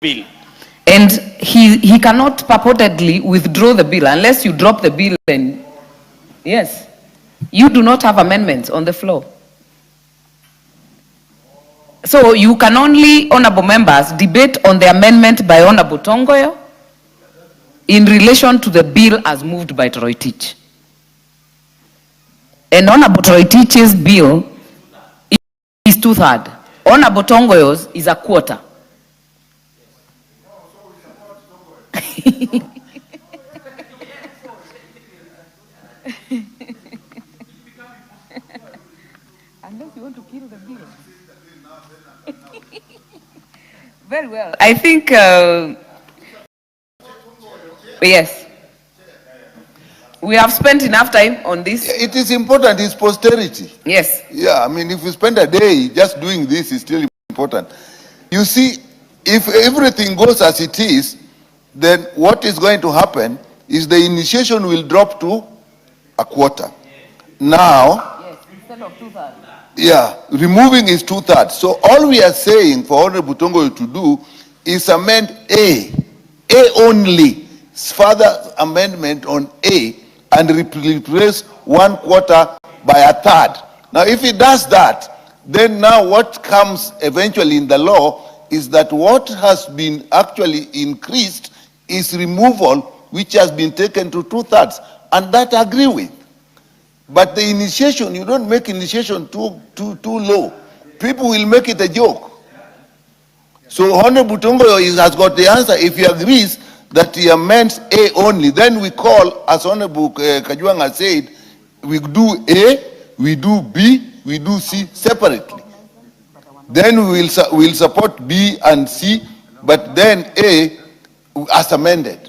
bill. And he cannot purportedly withdraw the bill unless you drop the bill. And yes, you do not have amendments on the floor. So you can only, honorable members, debate on the amendment by Honorable Tongoyo in relation to the bill as moved by Toroitich. And Honorable Toroitich's bill is 2/3. Honorable Tongoyo's is a quarter. Unless you want to kill the bill. Very well. I think, yes. We have spent enough time on this. It is important, it's posterity. Yes. Yeah, I mean, if you spend a day just doing this, it's still important. You see, if everything goes as it is, then what is going to happen is the initiation will drop to a quarter. Now, yes, instead of 2/3. Yeah, removing is 2/3. So all we are saying for Honorable Tongoyo to do is amend A only, further amendment on A, and replace 1/4 by 1/3. Now, if he does that, then now what comes eventually in the law is that what has been actually increased is removal, which has been taken to 2/3, and that I agree with. But the initiation, you don't make initiation too low. People will make it a joke. So Honorable Tongoyo has got the answer. If he agrees that he amends A only, then we call, as Honorable Kajwang said, we do A, we do B, we do C separately. Then we will support B and C, but then A as amended.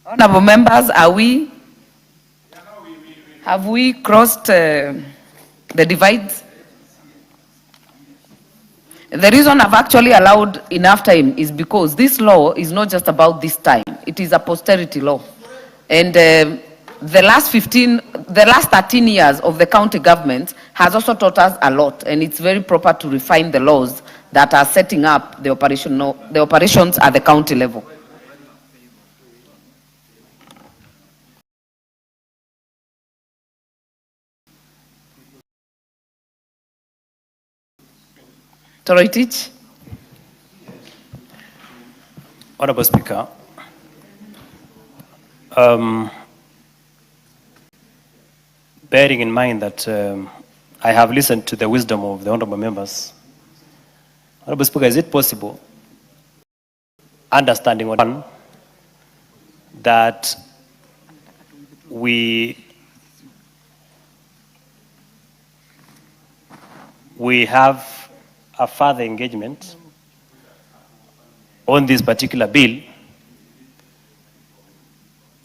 Honorable members, have we crossed the divides? The reason I've actually allowed enough time is because this law is not just about this time. It is a posterity law. And the last 13 years of the county government has also taught us a lot, and it's very proper to refine the laws that are setting up the operations at the county level. Toroitich. Honorable Speaker, bearing in mind that I have listened to the wisdom of the honorable members, Honorable Speaker, is it possible, understanding one, that we have a further engagement on this particular bill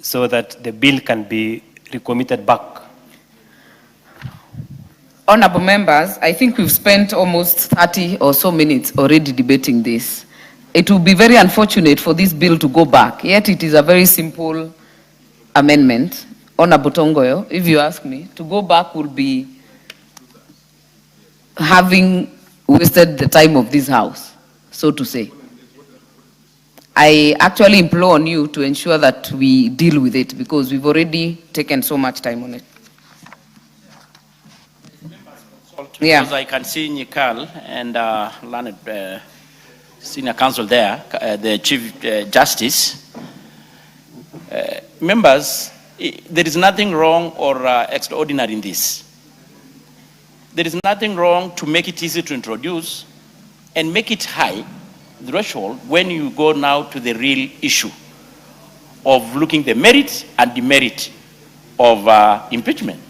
so that the bill can be recommitted back? Honorable members, I think we've spent almost 30 or so minutes already debating this. It will be very unfortunate for this bill to go back, yet it is a very simple amendment. Honorable Tongoyo, if you ask me, to go back will be having wasted the time of this house, so to say. I actually implore on you to ensure that we deal with it because we've already taken so much time on it. Yeah. Because I can see Nikal and learned senior counsel there, the Chief Justice. Members, there is nothing wrong or extraordinary in this. there is nothing wrong to make it easy to introduce and make it high threshold when you go now to the real issue of looking the merit and demerit of impeachment.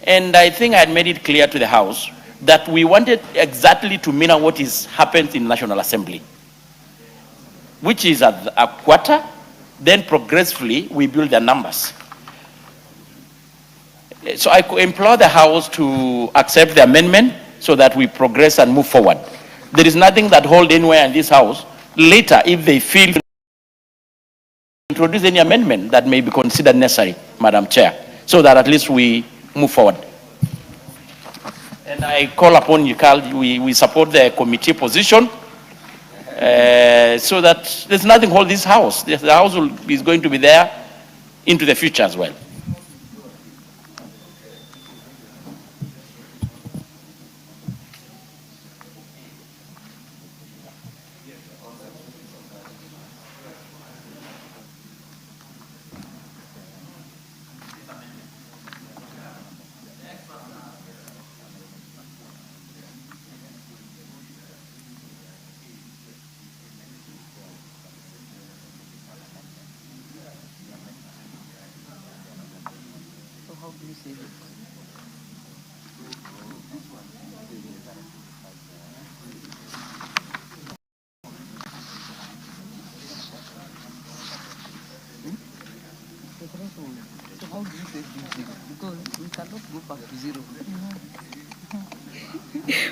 And I think I had made it clear to the House that we wanted exactly to mirror what is happened in National Assembly, which is at a quarter, then progressively we build the numbers. So I implore the House to accept the amendment so that we progress and move forward. There is nothing that holds anywhere in this House. Later, if they feel to introduce any amendment that may be considered necessary, Madam Chair, so that at least we move forward. And I call upon you, Carl, we support the committee position so that there's nothing hold this House. The House is going to be there into the future as well.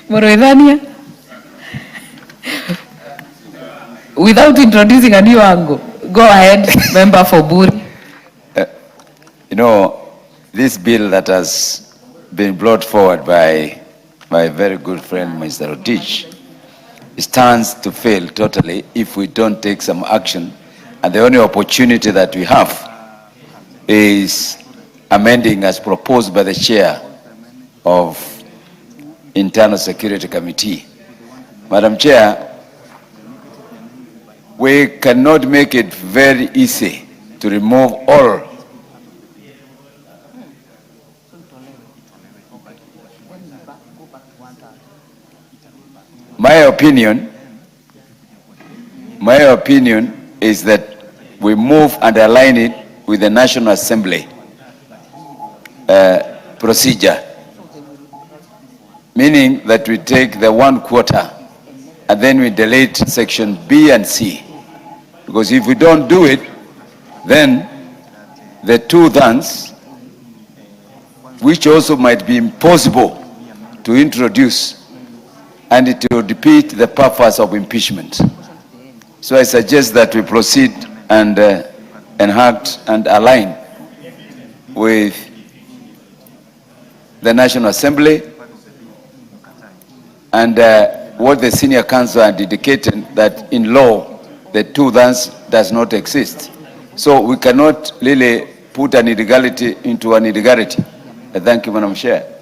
Moroedania, without introducing a new angle, go ahead, member for Buri. You know, this bill that has been brought forward by my very good friend, Mr. Rotich, stands to fail totally if we don't take some action. And the only opportunity that we have is amending as proposed by the chair of Internal Security Committee. Madam Chair, we cannot make it very easy to remove all my opinion is that we move and align it with the National Assembly procedure, meaning that we take the 1/4 and then we delete section B and C. Because if we don't do it, then the 2/3, which also might be impossible to introduce, and it will defeat the purpose of impeachment. So I suggest that we proceed and enact and align with the National Assembly and what the senior counsel had indicated, that in law the 2/3 does not exist. So we cannot really put an illegality into an illegality. Thank you, Madam Chair.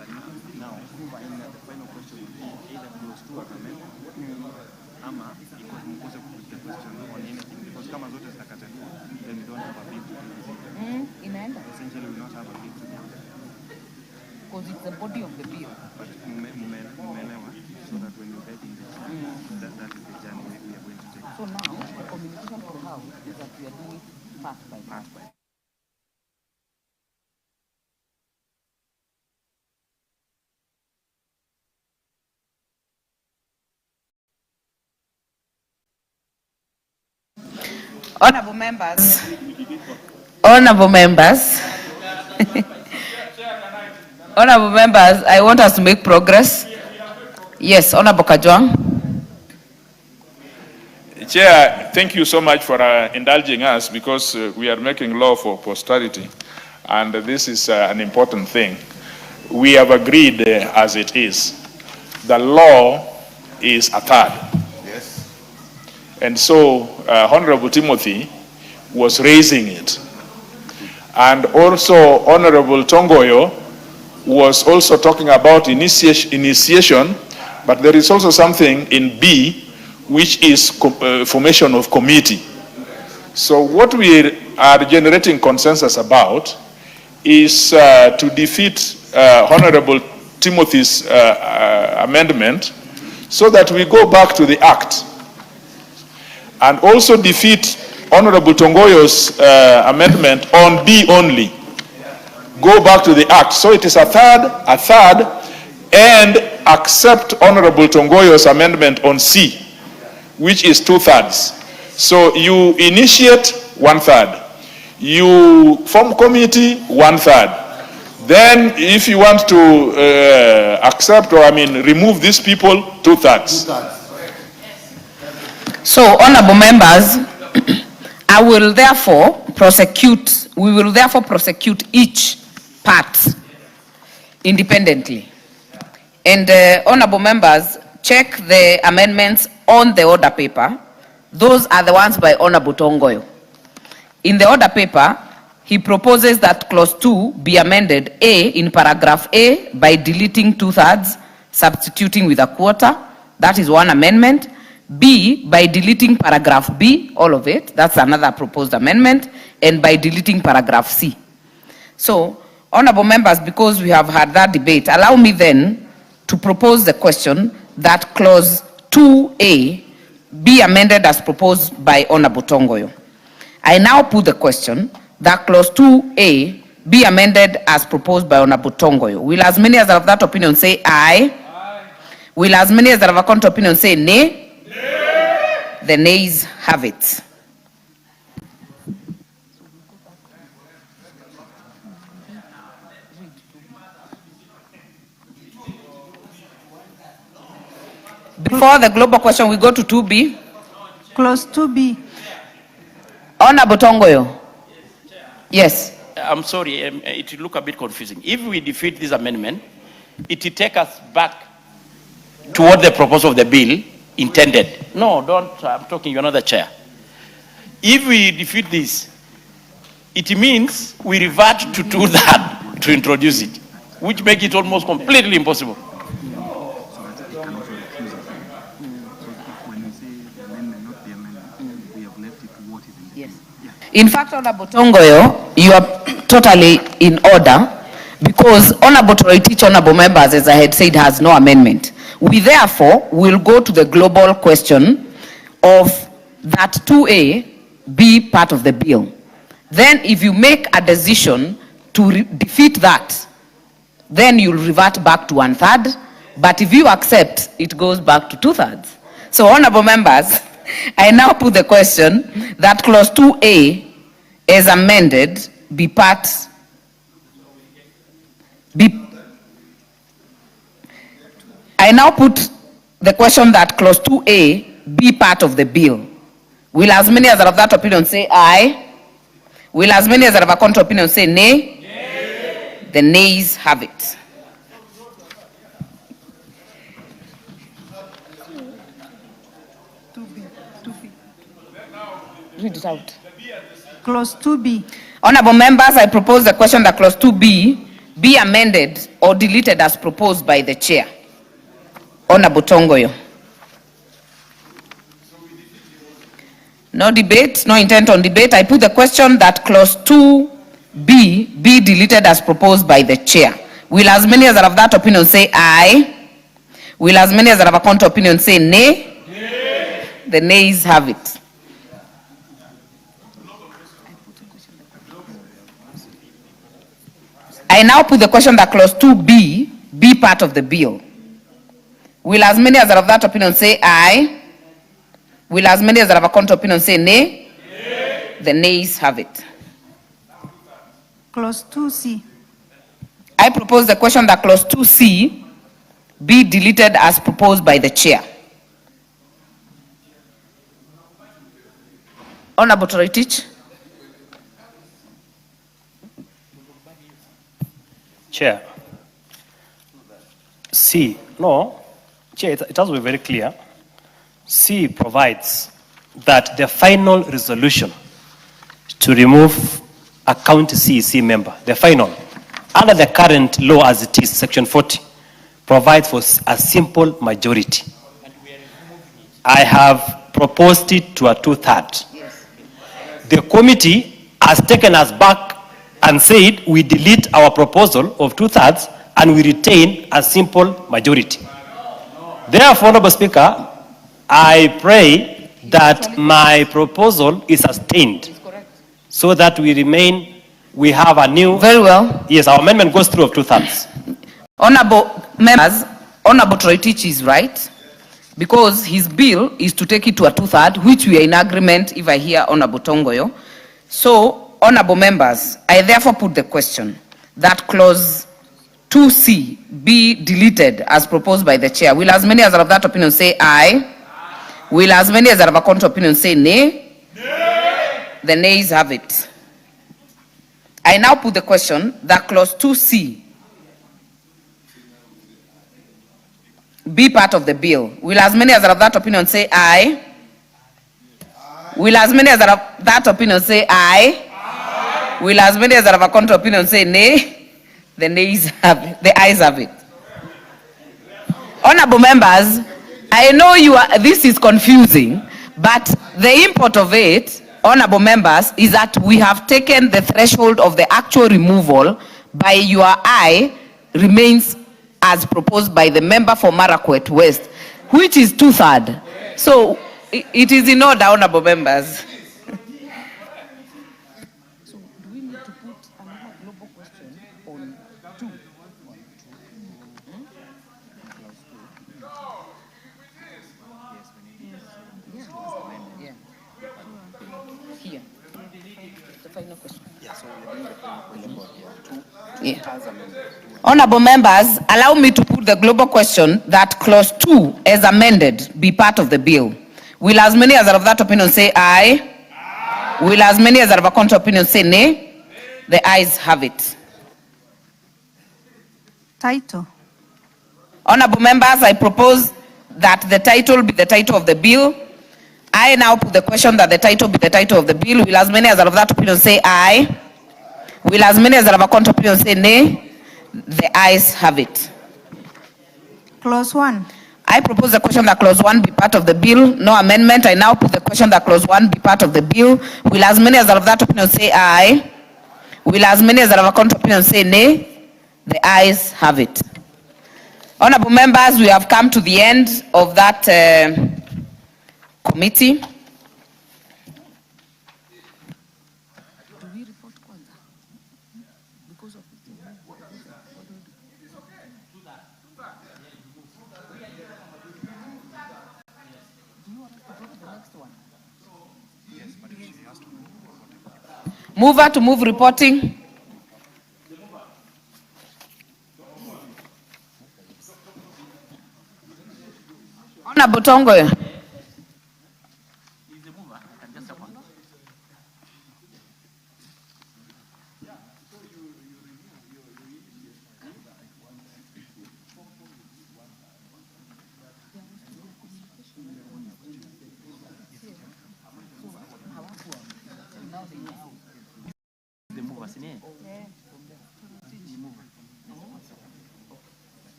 Now, the final question will be either close to or amended, ama because mkose put the question on anything, because kama zote zitakataliwa, then we don't have a bid to do this. Essentially, we don't have a bid to do this. Because it's the body of the bill. But mumelewa, so that when you get in this, that is the journey we are going to take. So now, the communication for how is that we are doing it part by part. Honorable members, honorable members, honorable members, I want us to make progress. Yes, Honorable Kajwang. Chair, thank you so much for indulging us, because we are making law for posterity, and this is an important thing. We have agreed as it is. The law is a third. Yes. And so Honorable Timothy was raising it. And also Honorable Tongoyo was also talking about initiation, but there is also something in B, which is formation of committee. So what we are generating consensus about is to defeat Honorable Timothy's amendment, so that we go back to the Act, and also defeat Honorable Tongoyo's amendment on B only. Go back to the Act. So it is a third, and accept Honorable Tongoyo's amendment on C, which is 2/3. So you initiate 1/3. You form committee 1/3. Then if you want to accept, or remove these people, 2/3. So, honorable members, we will therefore prosecute each part independently. And honorable members, check the amendments on the order paper. Those are the ones by Honorable Tongoyo. In the order paper, he proposes that clause 2 be amended A in paragraph A by deleting 2/3, substituting with a quarter. That is one amendment. B by deleting paragraph B, all of it. That's another proposed amendment. And by deleting paragraph C. So, honorable members, because we have had that debate, allow me then to propose the question that clause 2A be amended as proposed by Honorable Tongoyo. I now put the question that clause 2A be amended as proposed by Honorable Tongoyo. Will as many as are of that opinion say aye? Aye. Will as many as are of a contrary opinion say nay? Nay. The nays have it. Before the global question, we go to 2B. Clause 2B. Honorable Tongoyo. Yes. I'm sorry, it will look a bit confusing. If we defeat this amendment, it will take us back toward the proposal of the bill intended. No, don't, I'm talking, you're not the chair. If we defeat this, it means we revert to do that to introduce it, which makes it almost completely impossible. In fact, Honorable Tongoyo, you are totally in order, because Honorable Toroitich, honorable members, as I had said, has no amendment. We therefore will go to the global question of that 2A be part of the bill. Then if you make a decision to defeat that, then you'll revert back to 1/3. But if you accept, it goes back to 2/3. So, honorable members, I now put the question that clause 2A as amended be part, I now put the question that clause 2A be part of the bill. Will as many as are of that opinion say aye? Will as many as are of a contrary opinion say nay? Nay. The nays have it. Read it out. Clause 2B. Honorable members, I propose the question that clause 2B be amended or deleted as proposed by the chair. Honorable Tongoyo. No debate, no intent on debate. I put the question that clause 2B be deleted as proposed by the chair. Will as many as are of that opinion say aye? Will as many as are of a counter opinion say nay? Nay. The nays have it. I now put the question that clause 2B be part of the bill. Will as many as are of that opinion say aye? Will as many as are of a counter opinion say nay? Nay. The nays have it. Clause 2C. I propose the question that clause 2C be deleted as proposed by the chair. Honorable Toritich. Chair. C, no, Chair, it has to be very clear. C provides that the final resolution to remove a county CEC member, the final, under the current law as it is, section 40, provides for a simple majority. I have proposed it to a 2/3. Yes. The committee has taken us back and said we delete our proposal of 2/3 and we retain a simple majority. Therefore, Honorable Speaker, I pray that my proposal is sustained so that we have a new. Very well. Yes, our amendment goes through of 2/3. Honorable members, Honorable Toritich is right, because his bill is to take it to a 2/3, which we are in agreement if I hear Honorable Tongoyo. So, honorable members, I therefore put the question that clause 2C be deleted as proposed by the chair. Will as many as are of that opinion say aye? Will as many as are of a counter opinion say nay? Nay. The nays have it. I now put the question that clause 2C be part of the bill. Will as many as are of that opinion say aye? Will as many as are of that opinion say aye? Aye. Will as many as are of a counter opinion say nay? The nays have it. The ayes have it. Honorable members, I know this is confusing, but the import of it, honorable members, is that we have taken the threshold of the actual removal by your aye remains as proposed by the member for Marakwet West, which is 2/3. So it is in order, honorable members. So do we need to put another global question on 2? Here. The final question. Yeah. Honorable members, allow me to put the global question that clause 2 as amended be part of the bill. Will as many as are of that opinion say aye? Aye. Will as many as are of a counter opinion say nay? Nay. The ayes have it. Title. Honorable members, I propose that the title be the title of the bill. I now put the question that the title be the title of the bill. Will as many as are of that opinion say aye? Will as many as are of a counter opinion say nay? The ayes have it. Clause 1. I propose the question that clause 1 be part of the bill. No amendment. I now put the question that clause 1 be part of the bill. Will as many as are of that opinion say aye? Will as many as are of a counter opinion say nay? The ayes have it. Honorable members, we have come to the end of that committee. Mover to move reporting. Honorable Tongoyo.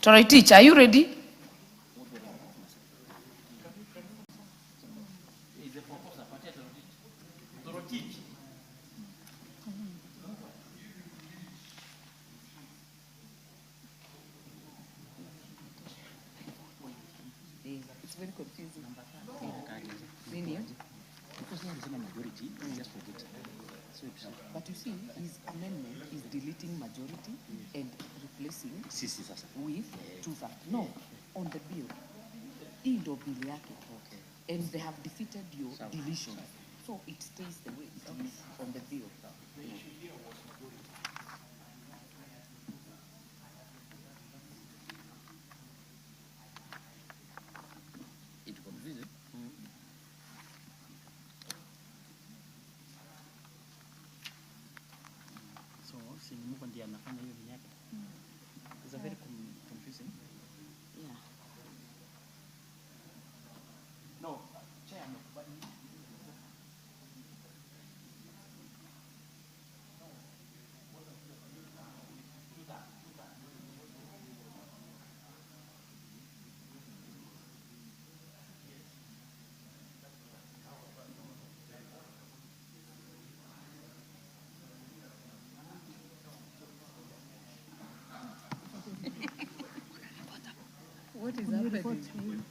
Toroitich, are you ready? It's very confusing. But you see, his amendment is deleting majority and replacing with two-thirds. No, on the bill. Hii ndo bill yake. And they have defeated your deletion. So it stays the way it is on the bill. So, si Mungu ndiye anafanya hiyo yake. It's a very confusing. Yeah. No, Chair, but What is happening?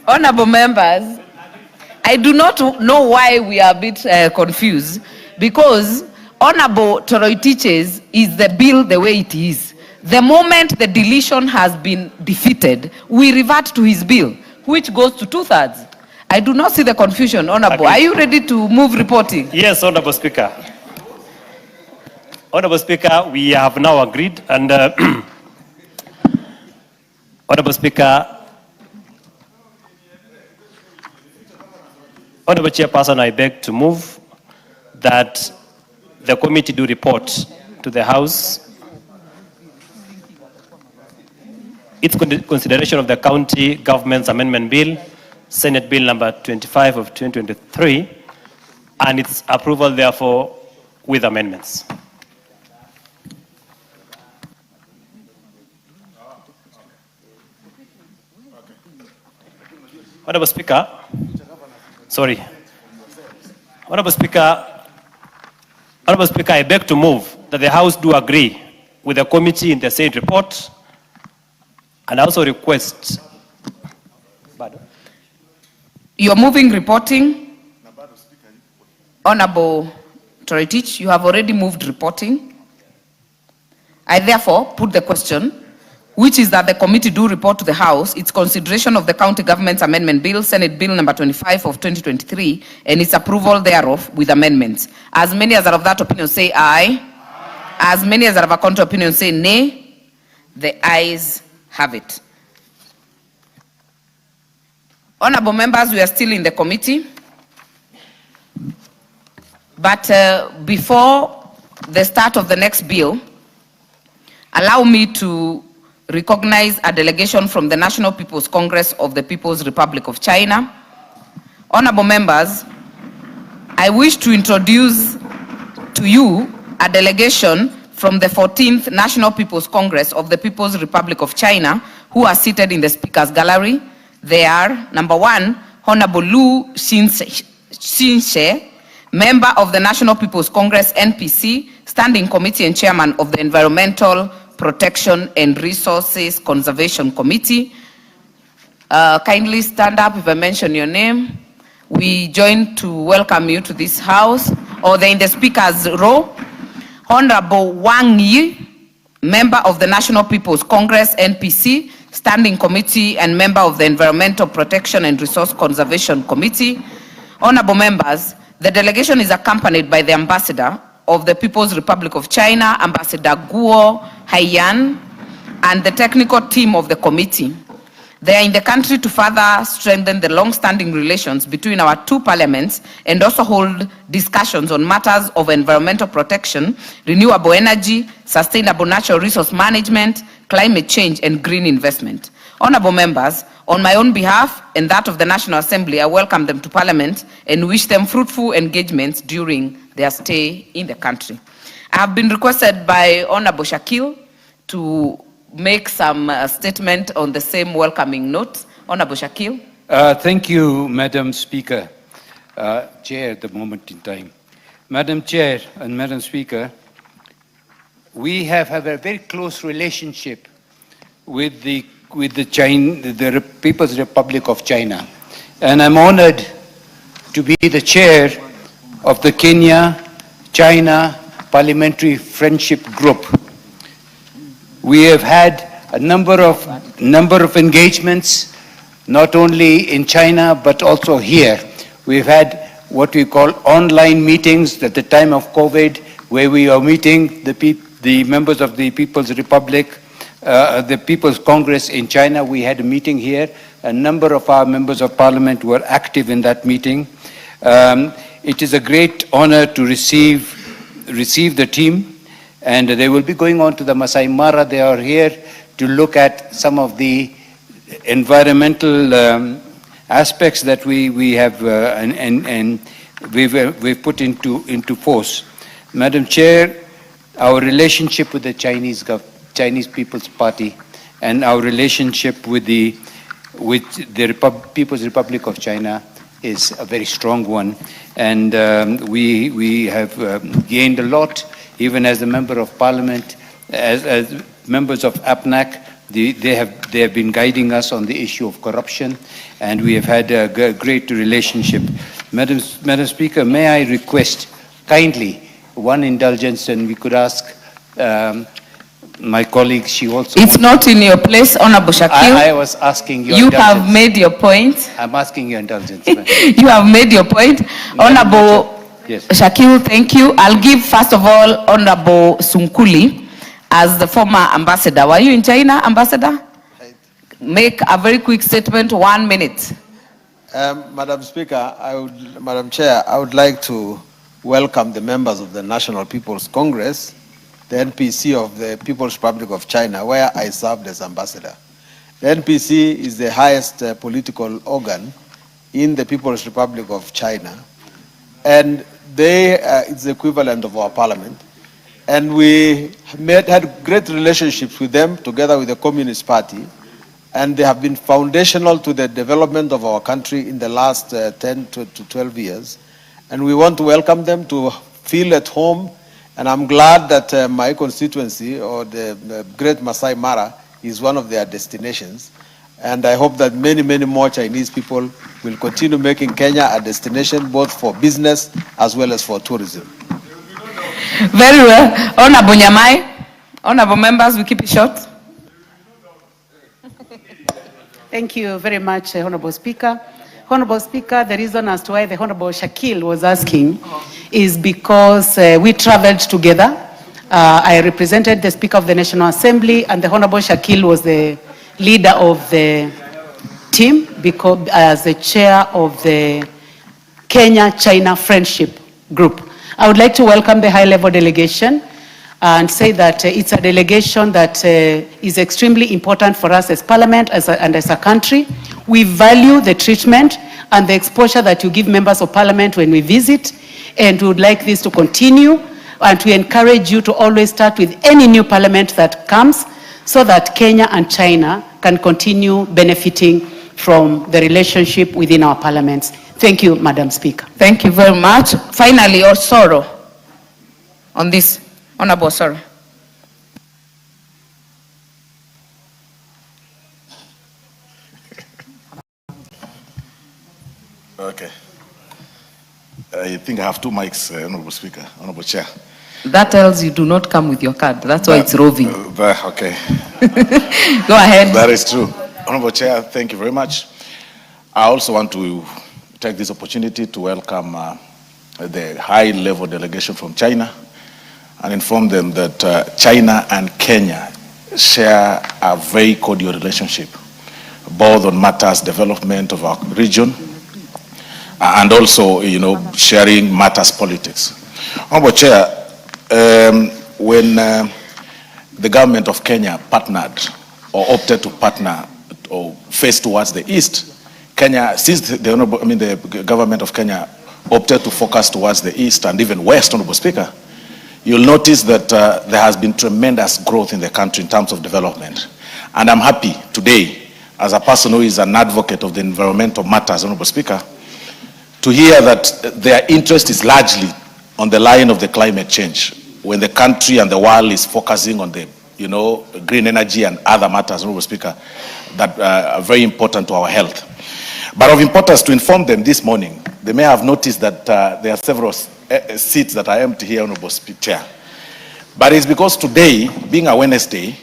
Honorable members, I do not know why we are a bit confused, because Honorable Toroitich's is the bill the way it is. The moment the deletion has been defeated, we revert to his bill, which goes to two-thirds. I do not see the confusion, Honorable. Are you ready to move reporting? Yes, Honorable Speaker. Honorable Speaker, we have now agreed, and Honorable Speaker, Honorable Chairperson, I beg to move that the committee do report to the House its consideration of the County Government's Amendment Bill, Senate Bill number 25 of 2023, and its approval, therefore, with amendments. Honorable Speaker, sorry. Honorable Speaker, I beg to move that the House do agree with the committee in the said report, and also request. You're moving reporting. Honorable Toroitich, you have already moved reporting. I therefore put the question, which is that the committee do report to the House its consideration of the County Government's Amendment Bill, Senate Bill number 25 of 2023, and its approval thereof with amendments. As many as are of that opinion say aye. As many as are of a contrary opinion say nay. The ayes have it. Honorable members, we are still in the committee. But before the start of the next bill, allow me to recognize a delegation from the National People's Congress of the People's Republic of China. Honorable members, I wish to introduce to you a delegation from the 14th National People's Congress of the People's Republic of China, who are seated in the Speaker's Gallery. They are, number one, Honorable Lu Xinshe, member of the National People's Congress, NPC, Standing Committee and Chairman of the Environmental Protection and Resources Conservation Committee. Kindly stand up if I mention your name. We join to welcome you to this house, or they're in the speaker's row. Honorable Wang Yi, member of the National People's Congress, NPC, Standing Committee and member of the Environmental Protection and Resource Conservation Committee. Honorable members, the delegation is accompanied by the Ambassador of the People's Republic of China, Ambassador Guo Haiyan, and the technical team of the committee. They are in the country to further strengthen the long-standing relations between our two parliaments and also hold discussions on matters of environmental protection, renewable energy, sustainable natural resource management, climate change, and green investment. Honorable members, on my own behalf and that of the National Assembly, I welcome them to Parliament and wish them fruitful engagements during their stay in the country. I have been requested by Honorable Shakil to make some statement on the same welcoming note. Honorable Shakil. Thank you, Madam Speaker, Chair at the moment in time. Madam Chair and Madam Speaker, we have a very close relationship with the People's Republic of China, and I'm honored to be the chair of the Kenya-China Parliamentary Friendship Group. We have had a number of engagements, not only in China, but also here. We've had what we call online meetings at the time of COVID, where we are meeting the members of the People's Republic, the People's Congress in China. We had a meeting here. A number of our members of parliament were active in that meeting. It is a great honor to receive the team, and they will be going on to the Masai Mara. They are here to look at some of the environmental aspects that we have and we've put into force. Madam Chair, our relationship with the Chinese People's Party and our relationship with the People's Republic of China is a very strong one, and we have gained a lot, even as a member of parliament, as members of APNAC. They have been guiding us on the issue of corruption, and we have had a great relationship. Madam Speaker, may I request kindly one indulgence, and we could ask my colleague, she also... It's not in your place, Honorable Shakil. I was asking your indulgence. You have made your point. I'm asking your indulgence. You have made your point. Honorable Yes. Shakil, thank you. I'll give, first of all, Honorable Sunkuli as the former ambassador. Were you in China, Ambassador? Make a very quick statement, 1 minute. Madam Speaker, Madam Chair, I would like to welcome the members of the National People's Congress, the NPC of the People's Republic of China, where I served as ambassador. The NPC is the highest political organ in the People's Republic of China, and it's the equivalent of our parliament. And we had great relationships with them, together with the Communist Party, and they have been foundational to the development of our country in the last 10 to 12 years. And we want to welcome them to feel at home, and I'm glad that my constituency, or the Great Masai Mara, is one of their destinations. And I hope that many, many more Chinese people will continue making Kenya a destination, both for business as well as for tourism. Very well. Honorable Nyamai, honorable members, we keep it short. Thank you very much, Honorable Speaker. Honorable Speaker, the reason as to why the Honorable Shakil was asking is because we traveled together. I represented the Speaker of the National Assembly, and the Honorable Shakil was the leader of the team because, as the chair of the Kenya-China Friendship Group. I would like to welcome the high-level delegation and say that it's a delegation that is extremely important for us as Parliament and as a country. We value the treatment and the exposure that you give members of Parliament when we visit, and we would like this to continue, and we encourage you to always start with any new Parliament that comes, so that Kenya and China can continue benefiting from the relationship within our parliaments. Thank you, Madam Speaker. Thank you very much. Finally, Osoro, on this, Honorable Osoro. Okay. I think I have two mics, Honorable Speaker, Honorable Chair. That tells you do not come with your card. That's why it's roving. Okay. Go ahead. That is true. Honorable Chair, thank you very much. I also want to take this opportunity to welcome the high-level delegation from China and inform them that China and Kenya share a very cordial relationship, both on matters development of our region and also, sharing matters politics. Honorable Chair, when the government of Kenya partnered or opted to partner or face towards the east, Kenya, since the government of Kenya opted to focus towards the east and even west, Honorable Speaker, you'll notice that there has been tremendous growth in the country in terms of development. And I'm happy today, as a person who is an advocate of the environmental matters, Honorable Speaker, to hear that their interest is largely on the line of the climate change, when the country and the world is focusing on the, green energy and other matters, Honorable Speaker, that are very important to our health. But of importance to inform them this morning, they may have noticed that there are several seats that are empty here, Honorable Chair. But it's because today, being a Wednesday,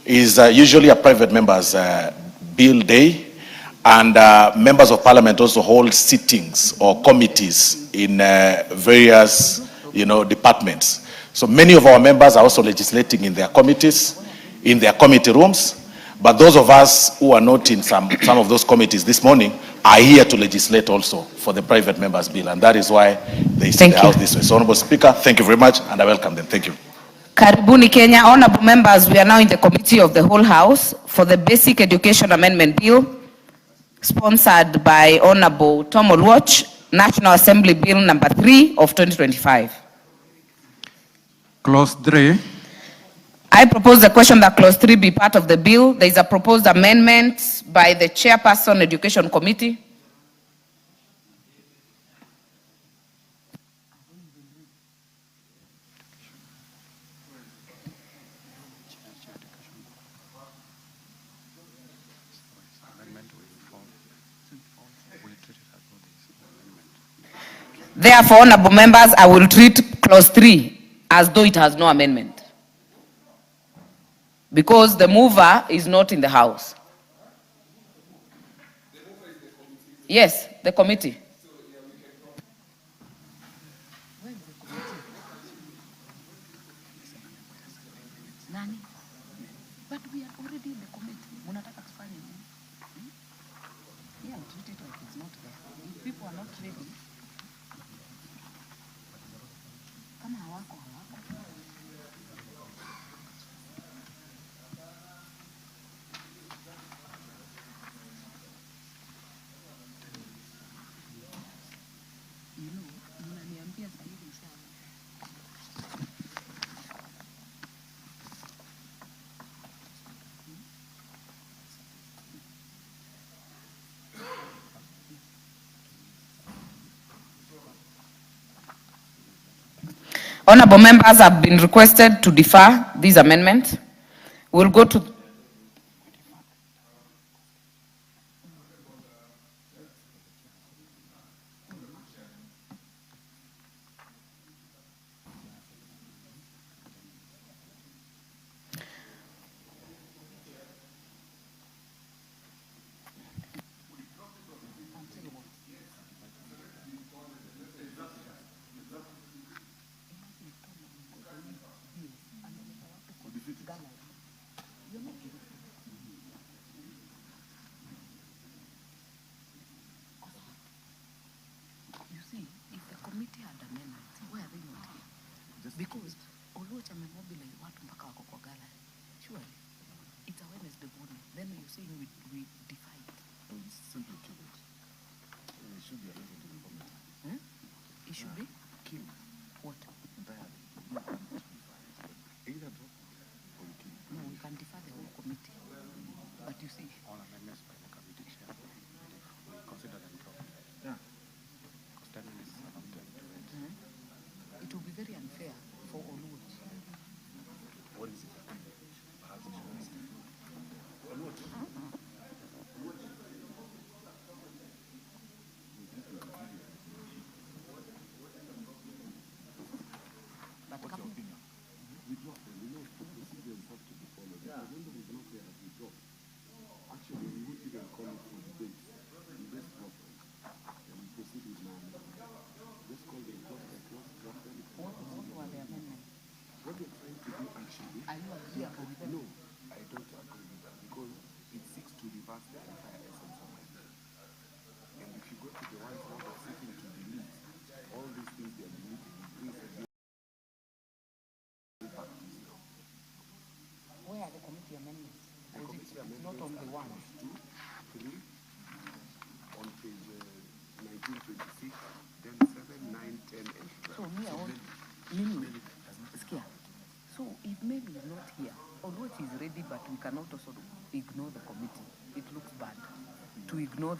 is usually a private member's bill day, and members of parliament also hold sittings or committees in various, departments. So many of our members are also legislating in their committees, in their committee rooms. But those of us who are not in some of those committees this morning are here to legislate also for the private members' bill, and that is why they see the House this way. So, Honorable Speaker, thank you very much, and I welcome them. Thank you. Karibuni Kenya. Honorable members, we are now in the committee of the whole House for the Basic Education Amendment Bill, sponsored by Honorable Tom Oluoch, National Assembly Bill number 3 of 2025. Clause 3. I propose the question that clause 3 be part of the bill. There is a proposed amendment by the Chairperson Education Committee. Therefore, honorable members, I will treat clause 3 as though it has no amendment, because the mover is not in the House. Yes, the committee. But we are already in the committee. Munataka tufanye nini? Yeah, treat it like it's not there. If people are not ready, kama hawako. Mnaniambia sasa hivi sawa. Honorable members have been requested to defer this amendment. We'll go to because Oluoch amemobilize watu mpaka wako kwa gala. Surely, it's a Wednesday morning. Then you're saying we defy it. Simply kill it. It should be allowed to the committee. It should be? Kill. What? Entirely. Either drop or you kill. No, we can defer the whole committee. But you see, all amendments by the committee chair, we consider them dropped. Yeah. Because 10 minutes is enough time to wait. it will be very unfair for Oluoch. What is it? Perhaps it should be. What's your opinion? We drop them. We know procedures have to be followed. Yeah. When there is no fair, we drop. Actually, we won't even call it for debate. We just drop them. And we proceed with now. Just call them, drop them, drop them. What were the amendments? What they're trying to do actually... Are you agree with them? No, I don't agree with that because it seeks to reverse the entire essence of my bill. And if you go to the ones now that's seeking to delete all these things they are deleting, it brings a bill back to zero. Where are the committee amendments? The committee It's not on the one. 2, 3, on page 1926, then 7, 9, 10, and 12. So me, I want... Many So if maybe he's not here, although it is ready, but we cannot also ignore the committee. It looks bad to ignore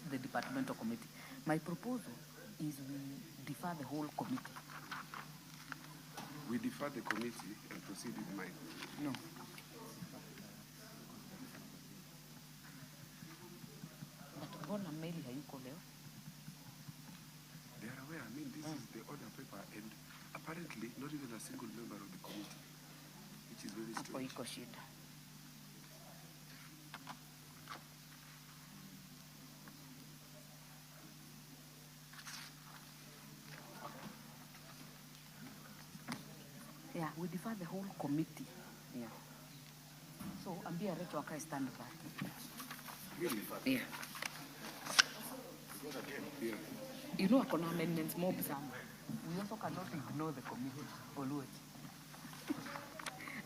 the departmental committee. My proposal is we defer the whole committee. We defer the committee and proceed with mine. No. But mbona Meli hayuko leo? They are aware. I mean, this is the order paper, and apparently not even a single member of the committee, which is very Hapo strange. iko shida. Yeah, we defer the whole committee. Yeah. So ambia Recho akae stand by. Really? Yeah. You know, akona amendments mob sana. We also cannot ignore the committee always.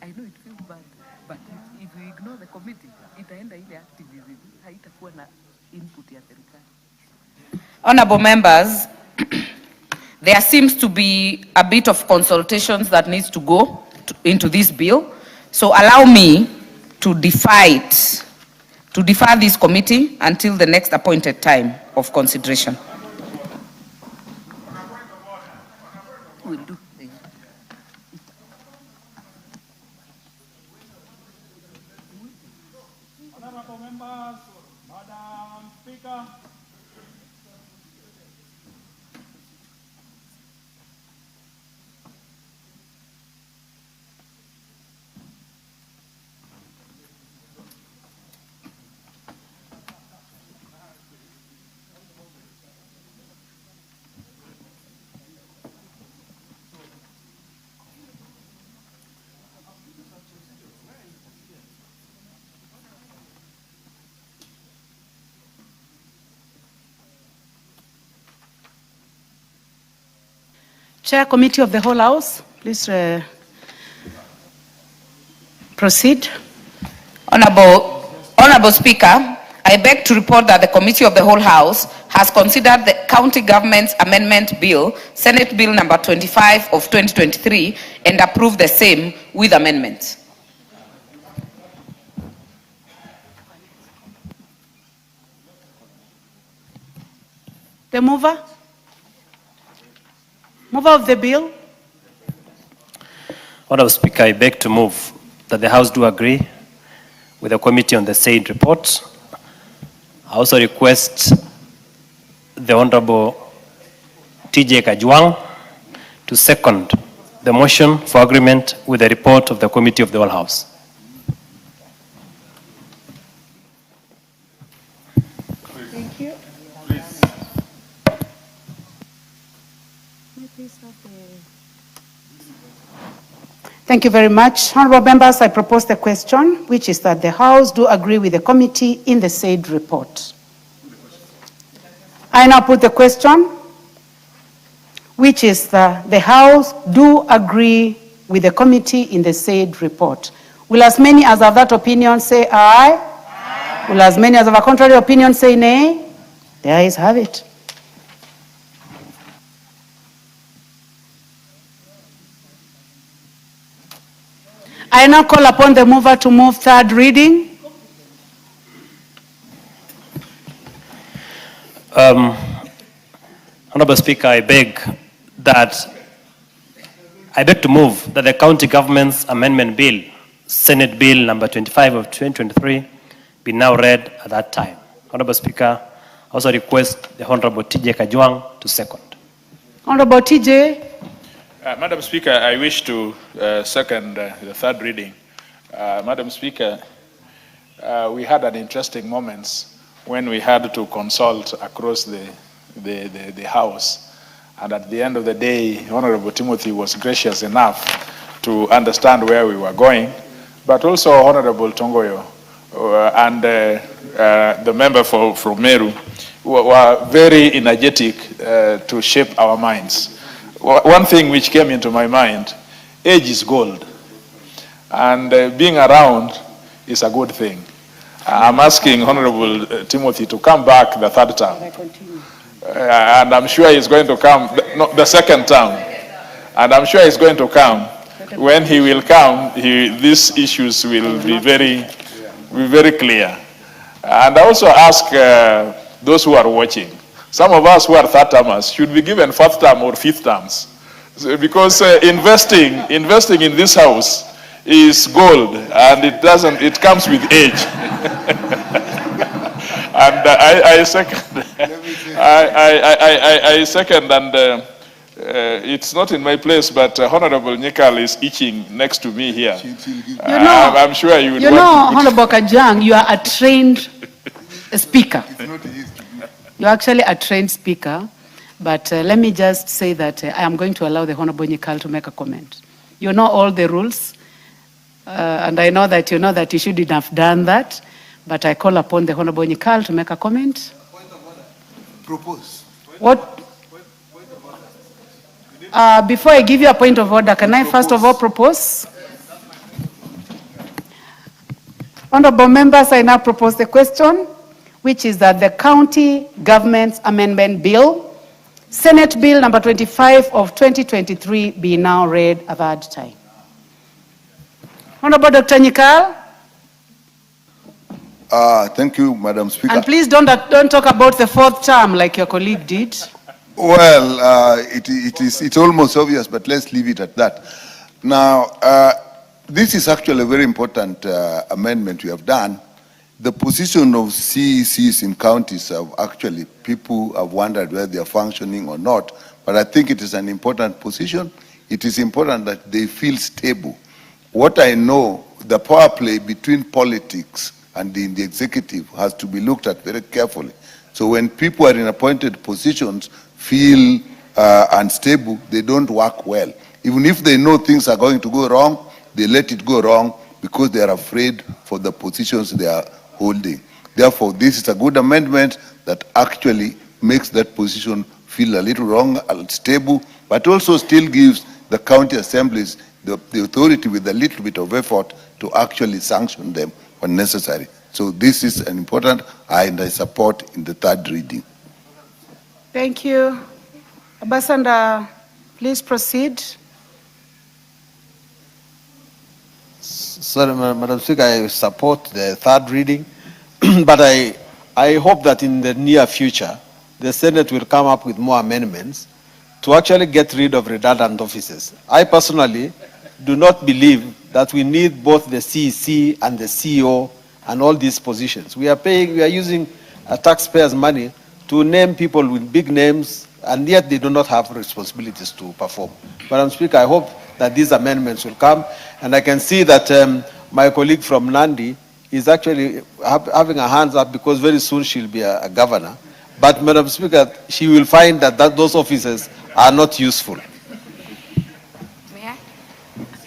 I know it feels bad, but if we ignore the committee, itaenda ile activism, haitakuwa na input ya serikali. Honorable members, there seems to be a bit of consultations that needs to go into this bill. So allow me to defer this committee until the next appointed time of consideration. We'll do. Honorable members, Madam Speaker. Chair, Committee of the Whole House, please proceed. Honorable Speaker, I beg to report that the Committee of the Whole House has considered the County Government's Amendment Bill, Senate Bill number 25 of 2023, and approved the same with amendments. The mover? Mover of the bill? Honorable Speaker, I beg to move that the House do agree with the committee on the said report. I also request the Honorable TJ Kajwang to second the motion for agreement with the report of the Committee of the Whole House. Thank you. Thank you very much. Honorable members, I propose the question, which is that the House do agree with the committee in the said report. I now put the question, which is that the House do agree with the committee in the said report. Will as many as have that opinion say aye? Aye. Will as many as have a contrary opinion say nay? The ayes have it. I now call upon the mover to move third reading. Honorable Speaker, I beg to move that the County Government's Amendment Bill, Senate Bill number 25 of 2023, be now read at that time. Honorable Speaker, I also request the Honorable TJ Kajwang to second. Honorable TJ. Madam Speaker, I wish to second the third reading. Madam Speaker, we had an interesting moments when we had to consult across the House. And at the end of the day, Honorable Timothy was gracious enough to understand where we were going. But also Honorable Tongoyo and the member from Meru were very energetic to shape our minds. One thing which came into my mind, age is gold, and being around is a good thing. I'm asking Honorable Timothy to come back the third term, and I'm sure he's going to come, the second term, and I'm sure he's going to come when he will come, these issues will be very clear. And I also ask those who are watching, some of us who are third termers should be given fourth term or fifth terms. So, because investing in this house is gold, and it comes with age. And I second, I second, and it's not in my place, but Honorable Nyikal is itching next to me here. I'm sure you would want to Honorable Kajang, you are a trained speaker. You're actually a trained speaker, but let me just say that I am going to allow the Honorable Nyikal to make a comment. You know all the rules, and I know that you know that you shouldn't have done that, but I call upon the Honorable Nyikal to make a comment. Point of order. Propose. What? Before I give you a point of order, can I first of all propose? Honorable members, I now propose the question, which is that the County Government's Amendment Bill, Senate Bill number 25 of 2023, be now read a third time. Honorable Dr. Nyikal. Thank you, Madam Speaker. And please don't talk about the fourth term like your colleague did. Well, it's almost obvious, but let's leave it at that. Now, this is actually a very important amendment we have done. The position of CECs in counties have actually, people have wondered whether they are functioning or not, but I think it is an important position. It is important that they feel stable. What I know, the power play between politics and the executive has to be looked at very carefully. So when people are in appointed positions feel unstable, they don't work well. Even if they know things are going to go wrong, they let it go wrong because they are afraid for the positions they are holding. Therefore, this is a good amendment that actually makes that position feel a little wrong, unstable, but also still gives the county assemblies the authority with a little bit of effort to actually sanction them when necessary. So this is an important, and I support in the third reading. Thank you. Ambassador, please proceed. Sorry, Madam Speaker, I support the third reading, but I hope that in the near future, the Senate will come up with more amendments to actually get rid of redundant offices. I personally do not believe that we need both the CEC and the CEO and all these positions. We are using taxpayers' money to name people with big names, and yet they do not have responsibilities to perform. Madam Speaker, I hope that these amendments will come, and I can see that my colleague from Nandi is actually having her hands up because very soon she'll be a governor. But Madam Speaker, she will find that those offices are not useful.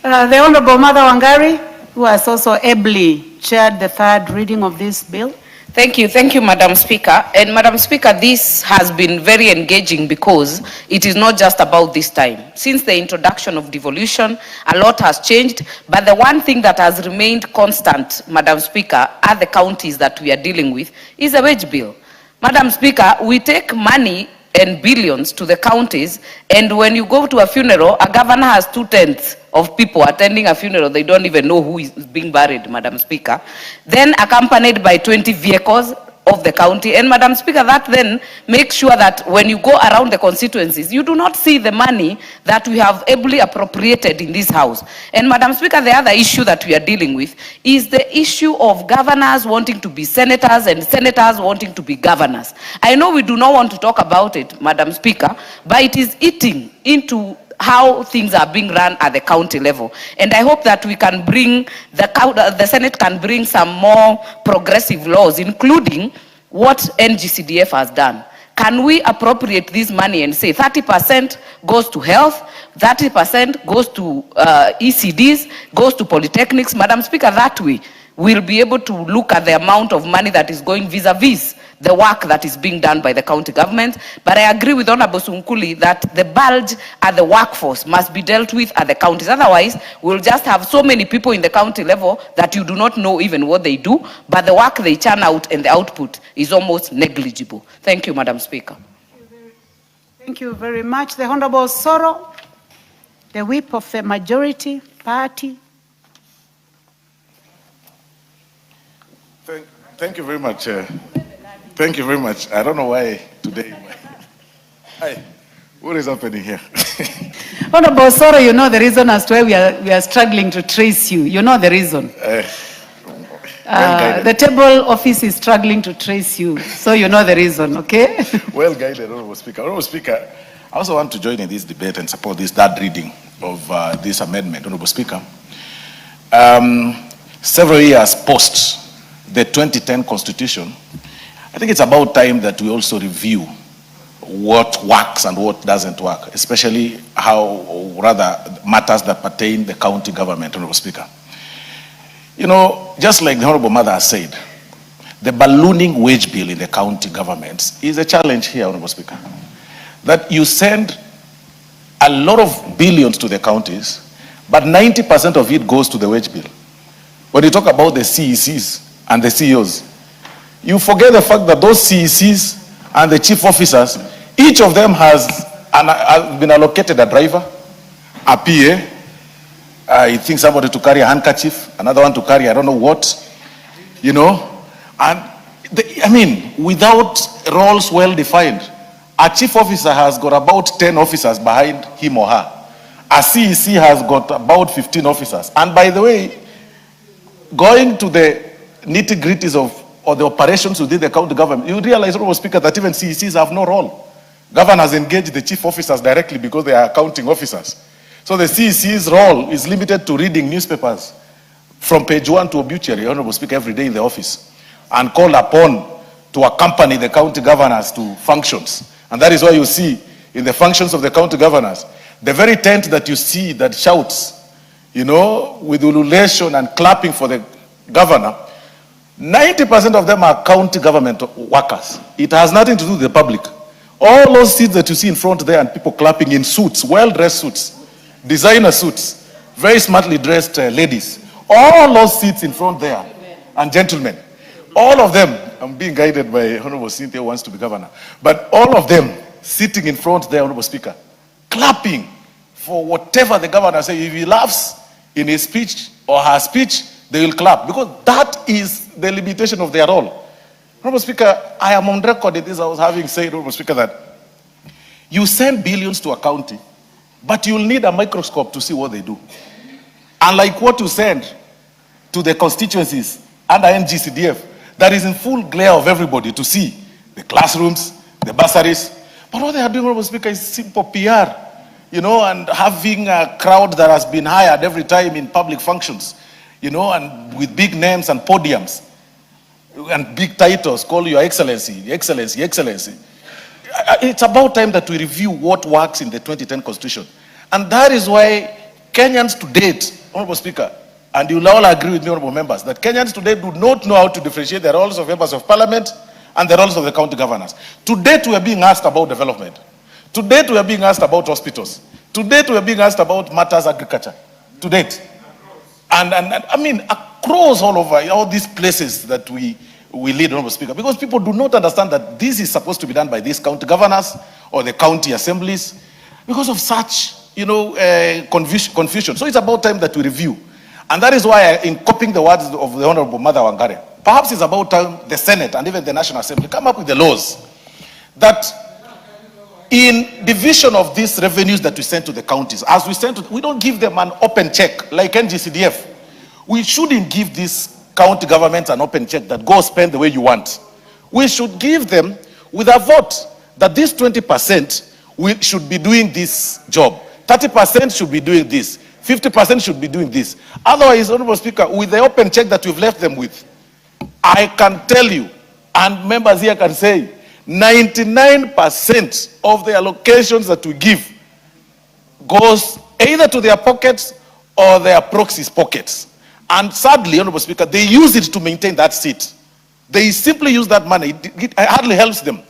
The Honorable Mother Wangari, who has also ably chaired the third reading of this bill. Thank you, Madam Speaker. And Madam Speaker, this has been very engaging because it is not just about this time. Since the introduction of devolution, a lot has changed, but the one thing that has remained constant, Madam Speaker, at the counties that we are dealing with is the wage bill. Madam Speaker, we take money and billions to the counties, and when you go to a funeral, a governor has 2/10 of people attending a funeral. They don't even know who is being buried, Madam Speaker. Then accompanied by 20 vehicles of the county. And Madam Speaker, that then makes sure that when you go around the constituencies, you do not see the money that we have ably appropriated in this house. And Madam Speaker, the other issue that we are dealing with is the issue of governors wanting to be senators and senators wanting to be governors. I know we do not want to talk about it, Madam Speaker, but it is eating into how things are being run at the county level. And I hope that we can bring, the Senate can bring some more progressive laws, including what NGCDF has done. Can we appropriate this money and say 30% goes to health, 30% goes to ECDs, goes to polytechnics? Madam Speaker, that way we'll be able to look at the amount of money that is going vis-a-vis the work that is being done by the county government. But I agree with Honorable Sunkuli that the bulge at the workforce must be dealt with at the counties. Otherwise, we'll just have so many people in the county level that you do not know even what they do, but the work they churn out and the output is almost negligible. Thank you, Madam Speaker. Thank you very much. The Honorable Soro, the whip of the majority. party. Thank you very much. Thank you very much. I don't know why today. Hi, what is happening here? Honorable Soro, you know the reason as to why we are struggling to trace you. You know the reason. The table office is struggling to trace you, so you know the reason, okay? Well guided, Honorable Speaker. Honorable Speaker, I also want to join in this debate and support this third reading of this amendment, Honorable Speaker. Several years post the 2010 Constitution, I think it's about time that we also review what works and what doesn't work, especially how, or rather, matters that pertain the county government, Honorable Speaker. You know, just like the Honorable Mother has said, the ballooning wage bill in the county governments is a challenge here, Honorable Speaker. That you send a lot of billions to the counties, but 90% of it goes to the wage bill. When you talk about the CECs and the CEOs, you forget the fact that those CECs and the chief officers, each of them has been allocated a driver, a PA, I think somebody to carry a handkerchief, another one to carry I don't know what, you know. And I mean, without roles well defined, a chief officer has got about 10 officers behind him or her. A CEC has got about 15 officers. And by the way, going to the nitty-gritties of or the operations within the county government, you realize, Honorable Speaker, that even CECs have no role. Governors engage the chief officers directly because they are accounting officers. So the CEC's role is limited to reading newspapers from page 1 to obituary, Honorable Speaker, every day in the office, and called upon to accompany the county governors to functions. And that is why you see in the functions of the county governors, the very tent that you see that shouts, you know, with ululation and clapping for the governor, 90% of them are county government workers. It has nothing to do with the public. All those seats that you see in front there and people clapping in suits, well-dressed suits, designer suits, very smartly dressed ladies, all those seats in front there, and gentlemen, all of them, I'm being guided by Honorable Cynthia who wants to be governor, but all of them sitting in front there, Honorable Speaker, clapping for whatever the governor says. If he laughs in his speech or her speech, they will clap, because that is the limitation of their role. Honorable Speaker, I am on record in this. I was having said, Honorable Speaker, that you send billions to a county, but you'll need a microscope to see what they do. Unlike what you send to the constituencies under NGCDF, that is in full glare of everybody to see the classrooms, the bursaries. But what they are doing, Honorable Speaker, is simple PR, you know, and having a crowd that has been hired every time in public functions, you know, and with big names and podiums and big titles, call Your Excellency, Excellency, Excellency. It's about time that we review what works in the 2010 Constitution. And that is why Kenyans to date, Honorable Speaker, and you'll all agree with me, Honorable Members, that Kenyans today do not know how to differentiate the roles of members of parliament and the roles of the county governors. To date, we are being asked about development. To date, we are being asked about hospitals. To date, we are being asked about matters agriculture. To date. And I mean, across all over, all these places that we lead, Honorable Speaker, because people do not understand that this is supposed to be done by these county governors or the county assemblies because of such, you know, confusion. So it's about time that we review. And that is why, in copying the words of the Honorable Mother Wangare, perhaps it's about time the Senate and even the National Assembly come up with the laws that in division of these revenues that we send to the counties, as we send to, we don't give them an open check like NGCDF. We shouldn't give these county governments an open check that go spend the way you want. We should give them with a vote that this 20% we should be doing this job. 30% should be doing this. 50% should be doing this. Otherwise, Honorable Speaker, with the open check that we've left them with, I can tell you, and members here can say, 99% of the allocations that we give goes either to their pockets or their proxies' pockets. And sadly, Honorable Speaker, they use it to maintain that seat. They simply use that money. It hardly helps them.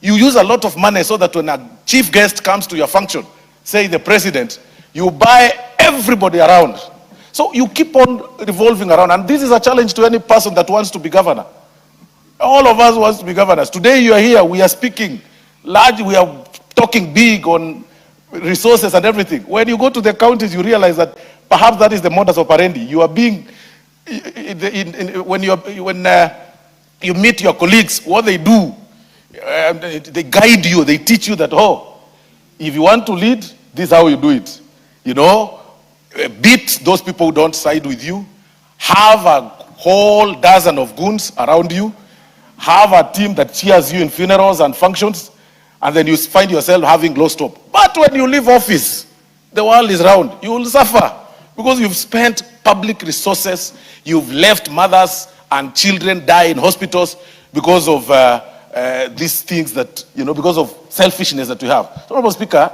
You use a lot of money so that when a chief guest comes to your function, say the president, you buy everybody around. So you keep on revolving around. And this is a challenge to any person that wants to be governor. All of us wants to be governors. Today you are here, we are speaking large, we are talking big on resources and everything. When you go to the counties, you realize that Perhaps that is the modus operandi. You are being, when you meet your colleagues, what they do, they guide you, they teach you that, oh, if you want to lead, this is how you do it. You know, beat those people who don't side with you, have a whole dozen of goons around you, have a team that cheers you in funerals and functions, and then you find yourself having lost hope. But when you leave office, the world is round. You will suffer because you've spent public resources, you've left mothers and children die in hospitals because of these things that, you know, because of selfishness that we have. So, Honorable Speaker,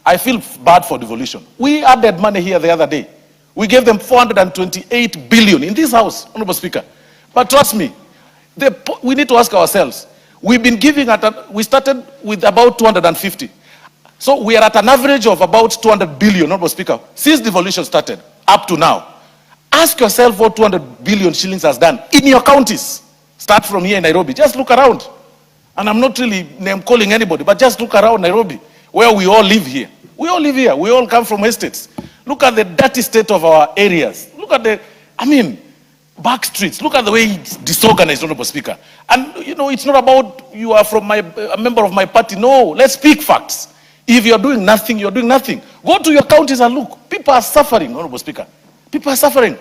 I feel bad for devolution. We added money here the other day. We gave them 428 billion in this house, Honorable Speaker. But trust me, we need to ask ourselves, we've been giving we started with about 250. So we are at an average of about 200 billion, Honorable Speaker, since devolution started up to now. Ask yourself what 200 billion shillings has done in your counties. Start from here in Nairobi. Just look around. And I'm not really name calling anybody, but just look around Nairobi, where we all live here. We all live here. We all come from estates. Look at the dirty state of our areas. Look at the, back streets. Look at the way it's disorganized, Honorable Speaker. And, you know, it's not about you are from a member of my party. No, let's speak facts. If you're doing nothing, you're doing nothing. Go to your counties and look. People are suffering, Honorable Speaker. People are suffering.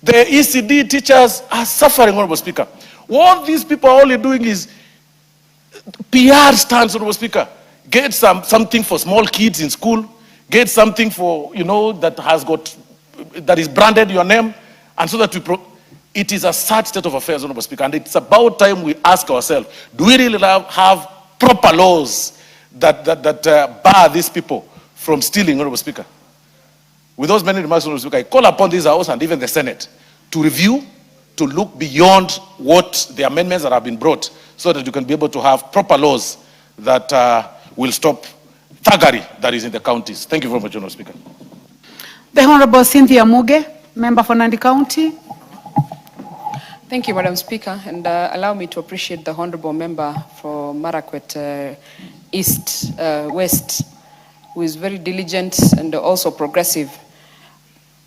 The ECD teachers are suffering, Honorable Speaker. What these people are only doing is PR stunts, Honorable Speaker. Get something for small kids in school. Get something for, you know, that is branded your name. And so that it is a sad state of affairs, Honorable Speaker. And it's about time we ask ourselves, do we really have proper laws that bar these people from stealing, Honorable Speaker? With those many remarks, Honorable Speaker, I call upon this House and even the Senate to review, to look beyond what the amendments that have been brought so that you can be able to have proper laws that will stop thuggery that is in the counties. Thank you very much, Honorable Speaker. The Honorable Cynthia Muge, member for Nandi County. Thank you, Madam Speaker, and allow me to appreciate the Honorable Member for Marakwet East, West, who is very diligent and also progressive,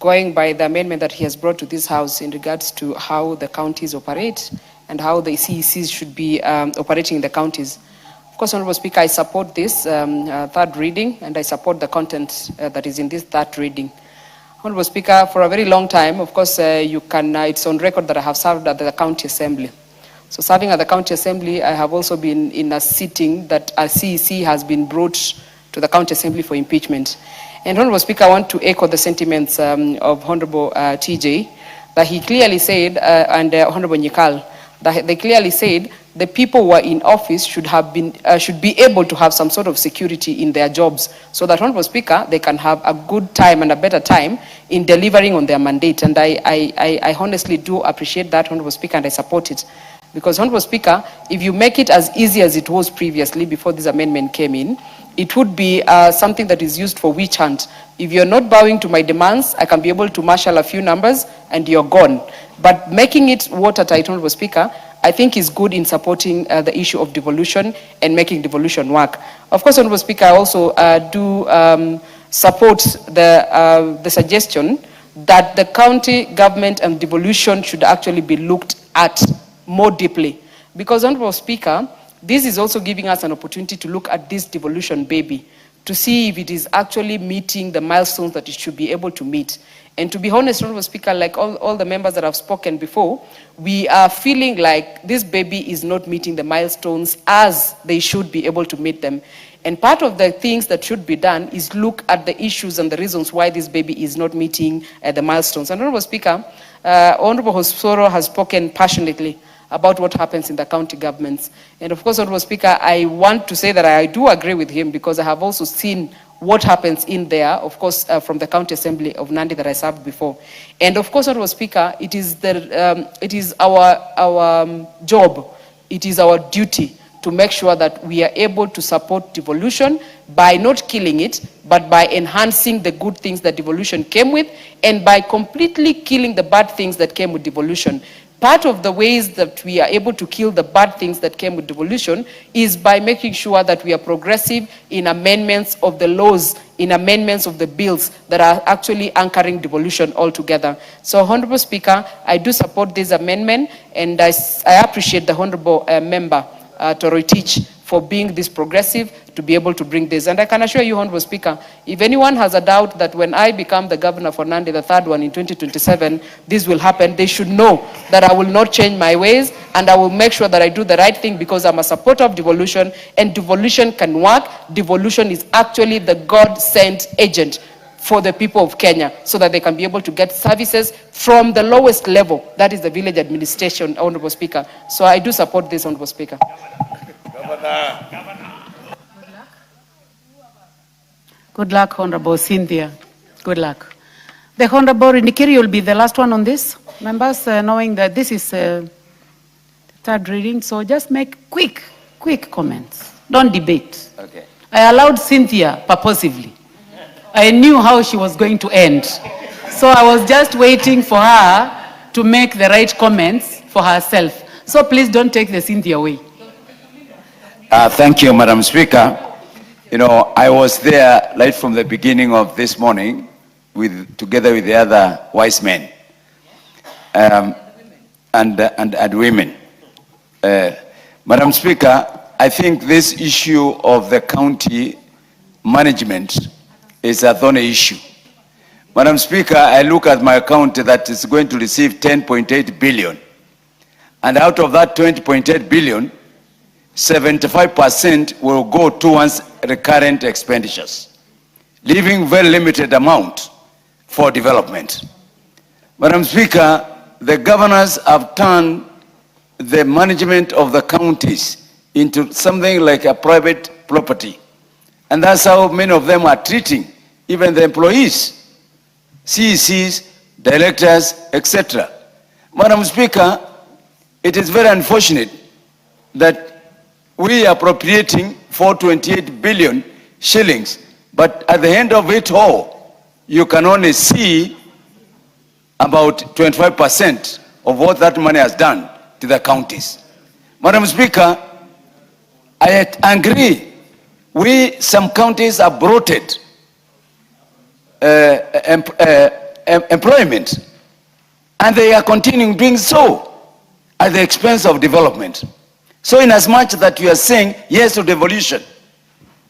going by the amendment that he has brought to this House in regards to how the counties operate and how the CECs should be operating in the counties. Of course, Honorable Speaker, I support this third reading, and I support the content that is in this third reading. Honorable Speaker, for a very long time, of course, it's on record that I have served at the County Assembly. So serving at the County Assembly, I have also been in a sitting that a CEC has been brought to the County Assembly for impeachment. And Honorable Speaker, I want to echo the sentiments of Honorable TJ, that he clearly said, and Honorable Nyikal, that they clearly said the people who are in office should be able to have some sort of security in their jobs, so that, Honorable Speaker, they can have a good time and a better time in delivering on their mandate. And I honestly do appreciate that, Honorable Speaker, and I support it. Because, Honorable Speaker, if you make it as easy as it was previously before this amendment came in, it would be something that is used for witch hunt. If you're not bowing to my demands, I can be able to marshal a few numbers and you're gone. But making it watertight, Honorable Speaker, I think is good in supporting the issue of devolution and making devolution work. Of course, Honorable Speaker, I also do support the suggestion that the county government and devolution should actually be looked at more deeply. Because, Honorable Speaker, this is also giving us an opportunity to look at this devolution baby, to see if it is actually meeting the milestones that it should be able to meet. And to be honest, Honorable Speaker, like all the members that have spoken before, we are feeling like this baby is not meeting the milestones as they should be able to meet them. And part of the things that should be done is look at the issues and the reasons why this baby is not meeting the milestones. And Honorable Speaker, Honorable Hosoro has spoken passionately about what happens in the county governments. And of course, Honorable Speaker, I want to say that I do agree with him, because I have also seen what happens in there, of course, from the County Assembly of Nandi that I served before. And of course, Honorable Speaker, it is our job, it is our duty to make sure that we are able to support devolution by not killing it, but by enhancing the good things that devolution came with, and by completely killing the bad things that came with devolution. Part of the ways that we are able to kill the bad things that came with devolution is by making sure that we are progressive in amendments of the laws, in amendments of the bills that are actually anchoring devolution altogether. So, Honorable Speaker, I do support this amendment, and I appreciate the Honorable Member, Toroitich, for being this progressive to be able to bring this. And I can assure you, Honorable Speaker, if anyone has a doubt that when I become the governor for Nandi, the third one in 2027, this will happen, they should know that I will not change my ways, and I will make sure that I do the right thing, because I'm a supporter of devolution, and devolution can work. Devolution is actually the God-sent agent for the people of Kenya, so that they can be able to get services from the lowest level, that is the village administration, Honorable Speaker. So I do support this, Honorable Speaker. Good luck, Honorable Cynthia. Good luck. The Honorable Nikiri will be the last one on this. Members, knowing that this is third reading, so just make quick comments. Don't debate. Okay. I allowed Cynthia purposively. I knew how she was going to end. So I was just waiting for her to make the right comments for herself. So please don't take the Cynthia away. Thank you, Madam Speaker. You know, I was there right from the beginning of this morning, together with the other wise men and women. Madam Speaker, I think this issue of the county management is a thorny issue. Madam Speaker, I look at my county that is going to receive 10.8 billion. And out of that 20.8 billion, 75% will go towards recurrent expenditures, leaving very limited amount for development. Madam Speaker, the governors have turned the management of the counties into something like a private property. And that's how many of them are treating even the employees, CECs, directors, etc. Madam Speaker, it is very unfortunate that we are appropriating 428 billion shillings, but at the end of it all, you can only see about 25% of what that money has done to the counties. Madam Speaker, I agree. Some counties have bloated employment, and they are continuing doing so at the expense of development. So in as much that we are saying yes to devolution,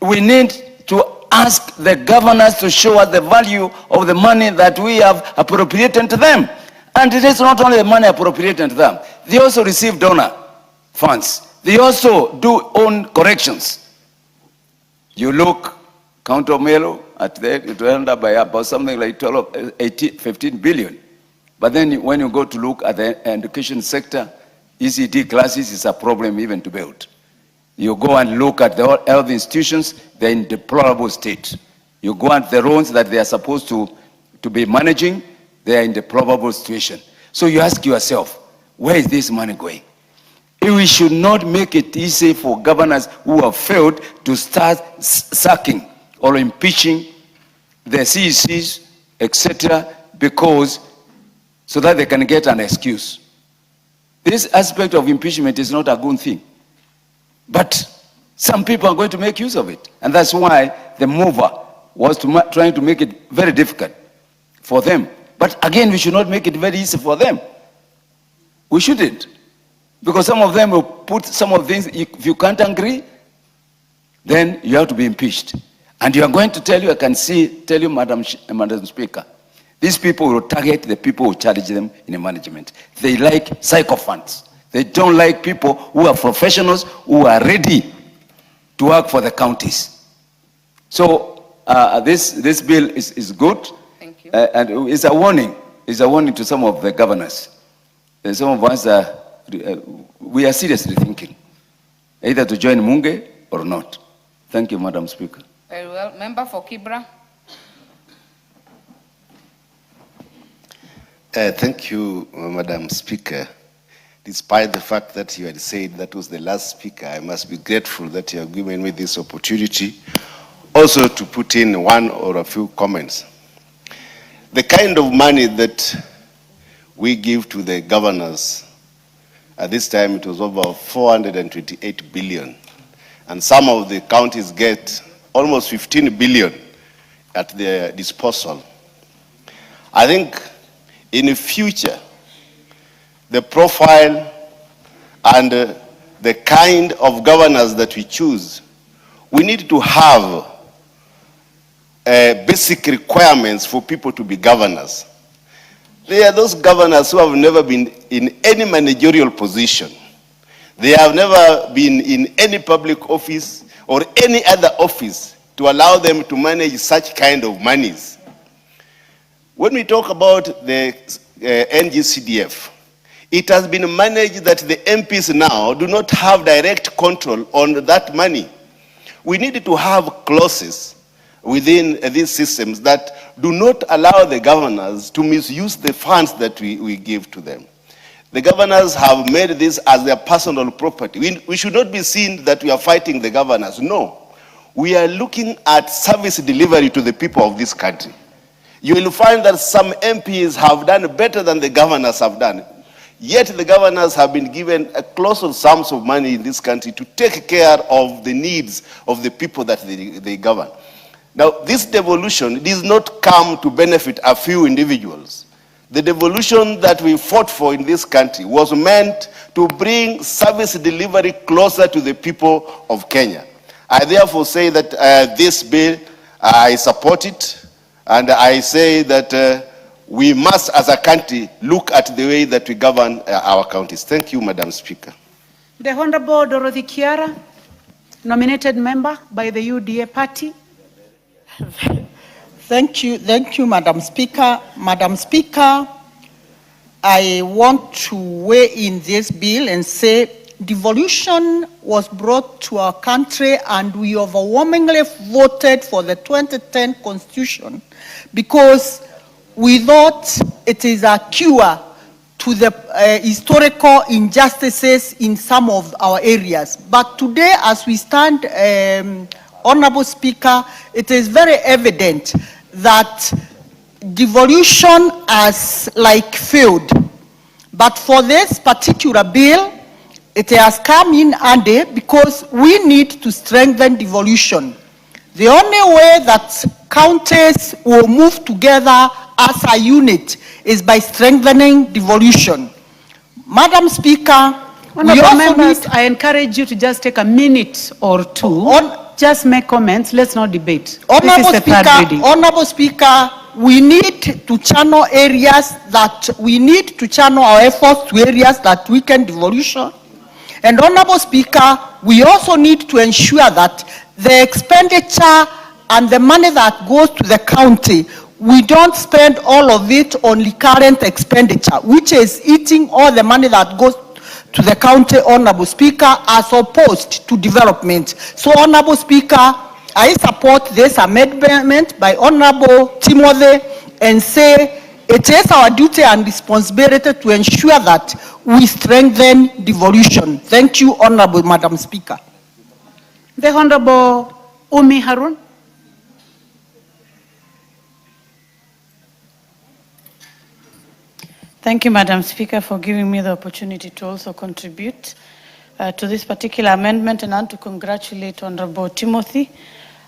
we need to ask the governors to show us the value of the money that we have appropriated to them. And it is not only the money appropriated to them, they also receive donor funds. They also do own corrections. You look, County of Melo, it will end up by about something like 15 billion. But then when you go to look at the education sector, ECD classes is a problem even to build. You go and look at the health institutions, they're in deplorable state. You go at the roads that they are supposed to be managing, they are in deplorable situation. So you ask yourself, where is this money going? We should not make it easy for governors who have failed to start sacking or impeaching the CECs, etc., so that they can get an excuse. This aspect of impeachment is not a good thing. But some people are going to make use of it. And that's why the mover was trying to make it very difficult for them. But again, we should not make it very easy for them. We shouldn't. Because some of them will put some of things, if you can't agree, then you have to be impeached. And you are going to tell you, tell you, Madam Speaker, these people will target the people who challenge them in the management. They like sycophants. They don't like people who are professionals, who are ready to work for the counties. So this bill is good. Thank you. And it's a warning. It's a warning to some of the governors. Some of us we are seriously thinking either to join Munge or not. Thank you, Madam Speaker. Very well. Member for Kibra. Thank you, Madam Speaker. Despite the fact that you had said that was the last speaker, I must be grateful that you have given me this opportunity also to put in one or a few comments. The kind of money that we give to the governors, at this time it was over 428 billion, and some of the counties get almost 15 billion at their disposal. I think in the future, the profile and the kind of governors that we choose, we need to have basic requirements for people to be governors. There are those governors who have never been in any managerial position. They have never been in any public office or any other office to allow them to manage such kind of monies. When we talk about the NGCDF, it has been managed that the MPs now do not have direct control on that money. We need to have clauses within these systems that do not allow the governors to misuse the funds that we give to them. The governors have made this as their personal property. We should not be seen that we are fighting the governors. No. We are looking at service delivery to the people of this country. You will find that some MPs have done better than the governors have done. Yet the governors have been given a colossal sums of money in this country to take care of the needs of the people that they govern. Now, this devolution does not come to benefit a few individuals. The devolution that we fought for in this country was meant to bring service delivery closer to the people of Kenya. I therefore say that this bill, I support it, and I say that we must, as a country, look at the way that we govern our counties. Thank you, Madam Speaker. The Honorable Dorothy Kiara, nominated member by the UDA party. Thank you, Madam Speaker. Madam Speaker, I want to weigh in this bill and say devolution was brought to our country and we overwhelmingly voted for the 2010 Constitution because we thought it is a cure to the historical injustices in some of our areas. But today, as we stand, Honorable Speaker, it is very evident that devolution has failed. But for this particular bill, it has come in handy because we need to strengthen devolution. The only way that counties will move together as a unit is by strengthening devolution. Madam Speaker, Honorable members, I encourage you to just take a minute or two. Just make comments. Let's not debate. Honorable Speaker, we need to channel our efforts to areas that weaken devolution. And Honorable Speaker, we also need to ensure that the expenditure and the money that goes to the county, we don't spend all of it on recurrent expenditure, which is eating all the money that goes to the county, Honorable Speaker, as opposed to development. So, Honorable Speaker, I support this amendment by Honorable Timothy and say it is our duty and responsibility to ensure that we strengthen devolution. Thank you, Honorable Madam Speaker. The Honorable Umi Harun. Thank you, Madam Speaker, for giving me the opportunity to also contribute to this particular amendment, and I want to congratulate Honorable Timothy.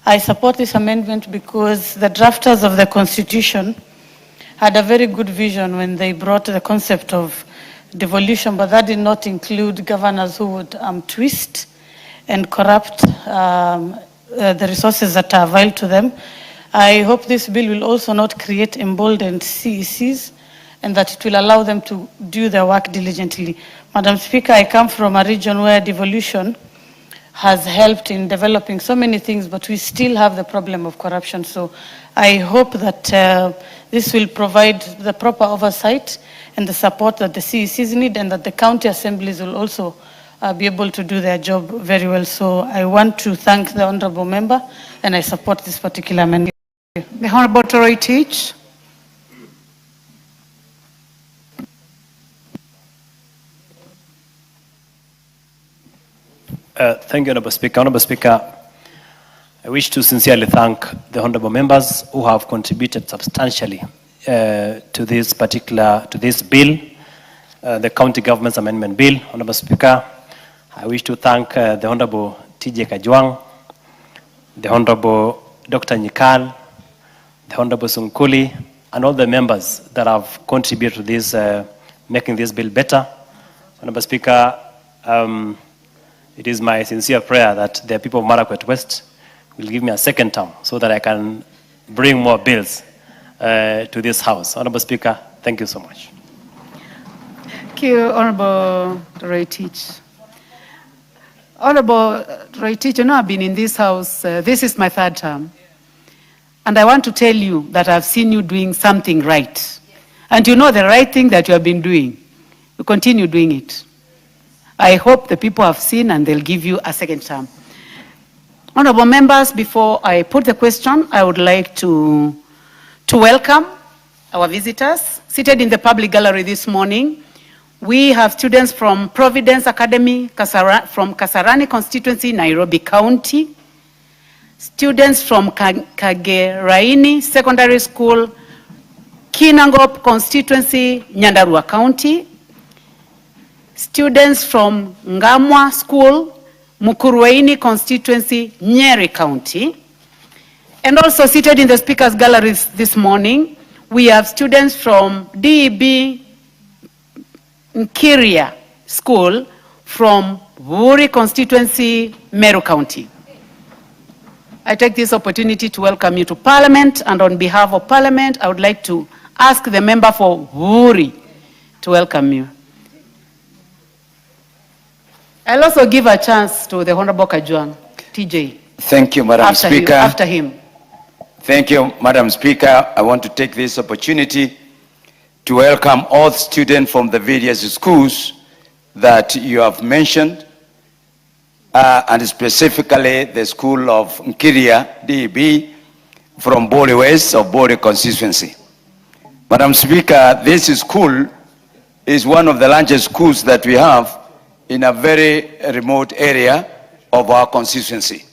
I support this amendment because the drafters of the Constitution had a very good vision when they brought the concept of devolution, but that did not include governors who would twist and corrupt the resources that are available to them. I hope this bill will also not create emboldened CECs and that it will allow them to do their work diligently. Madam Speaker, I come from a region where devolution has helped in developing so many things, but we still have the problem of corruption. So I hope that this will provide the proper oversight and the support that the CECs need, and that the county assemblies will also be able to do their job very well. So I want to thank the honorable member, and I support this particular amendment. The Honorable Troy Teach. Thank you, Honorable Speaker. Honorable Speaker, I wish to sincerely thank the honorable members who have contributed substantially to this bill, the County Government's Amendment Bill. Honorable Speaker, I wish to thank the Honorable TJ Kajwang, the Honorable Dr. Nyikal, the Honorable Sunkuli, and all the members that have contributed to this, making this bill better. Honorable Speaker, it is my sincere prayer that the people of Marakwet West will give me a second term so that I can bring more bills to this House. Honorable Speaker, thank you so much. Thank you, Honorable Roy Teach. Honorable Roy Teach, you know I've been in this House, this is my third term. And I want to tell you that I've seen you doing something right. And you know the right thing that you have been doing. You continue doing it. I hope the people have seen and they'll give you a second term. Honorable members, before I put the question, I would like to welcome our visitors. Seated in the public gallery this morning, we have students from Providence Academy, from Kasarani constituency, Nairobi County, students from Kageraini Secondary School, Kinangop constituency, Nyandarua County, students from Ngamwa School, Mukurweini constituency, Nyeri County. And also seated in the speakers gallery this morning, we have students from DEB Nkiria School from Wuri constituency, Meru County. I take this opportunity to welcome you to Parliament, and on behalf of Parliament, I would like to ask the member for Wuri to welcome you. I'll also give a chance to the Honorable Kajwang, TJ. Thank you, Madam Speaker. After him. Thank you, Madam Speaker. I want to take this opportunity to welcome all students from the various schools that you have mentioned, and specifically the school of Nkiria, DEB, from Bori West of Bori constituency. Madam Speaker, this school is one of the largest schools that we have in a very remote area of our constituency.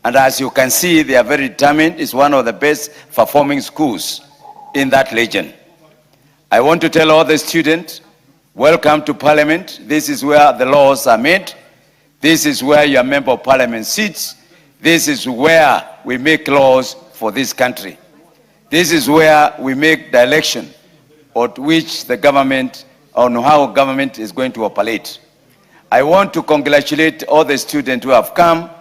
And as you can see, they are very determined. It's one of the best performing schools in that region. I want to tell all the students, welcome to Parliament. This is where the laws are made. This is where your member of Parliament sits. This is where we make laws for this country. This is where we make the election on which the government, on how government is going to operate. I want to congratulate all the students who have come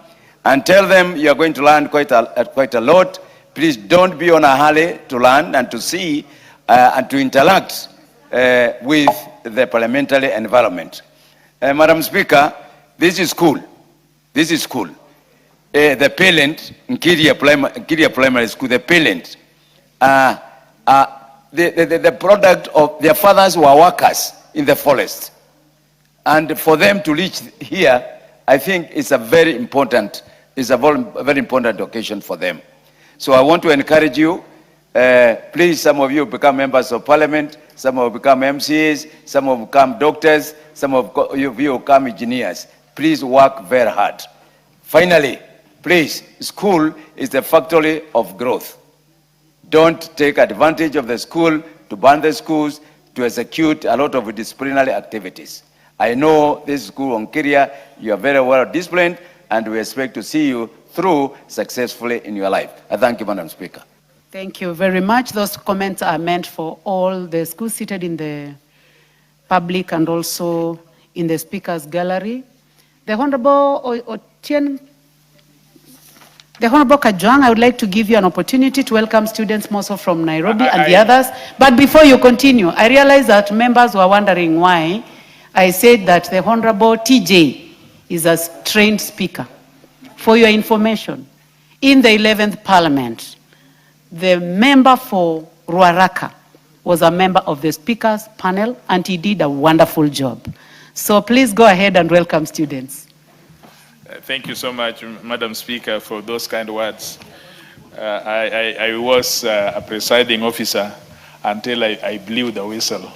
and tell them you are going to learn quite a lot. Please don't be on a hurry to learn and to see and to interact with the parliamentary environment. Madam Speaker, this is cool. This is cool. The parent, Nkiria Primary School, the parent, the product of their fathers were workers in the forest. And for them to reach here, I think it's a very important occasion for them. So I want to encourage you, please, some of you become members of Parliament, some of you become MCAs, some of you become doctors, some of you become engineers. Please work very hard. Finally, please, school is the factory of growth. Don't take advantage of the school to ban the schools, to execute a lot of disciplinary activities. I know this school on Nkiria, you are very well disciplined, and we expect to see you through successfully in your life. I thank you, Madam Speaker. Thank you very much. Those comments are meant for all the schools seated in the public and also in the speakers gallery. The Honorable Kajwang, I would like to give you an opportunity to welcome students also from Nairobi and the others. But before you continue, I realize that members were wondering why I said that the Honorable TJ is a trained speaker. For your information, in the 11th Parliament, the member for Ruaraka was a member of the speakers panel, and he did a wonderful job. So please go ahead and welcome students. Thank you so much, Madam Speaker, for those kind words. I was a presiding officer until I blew the whistle.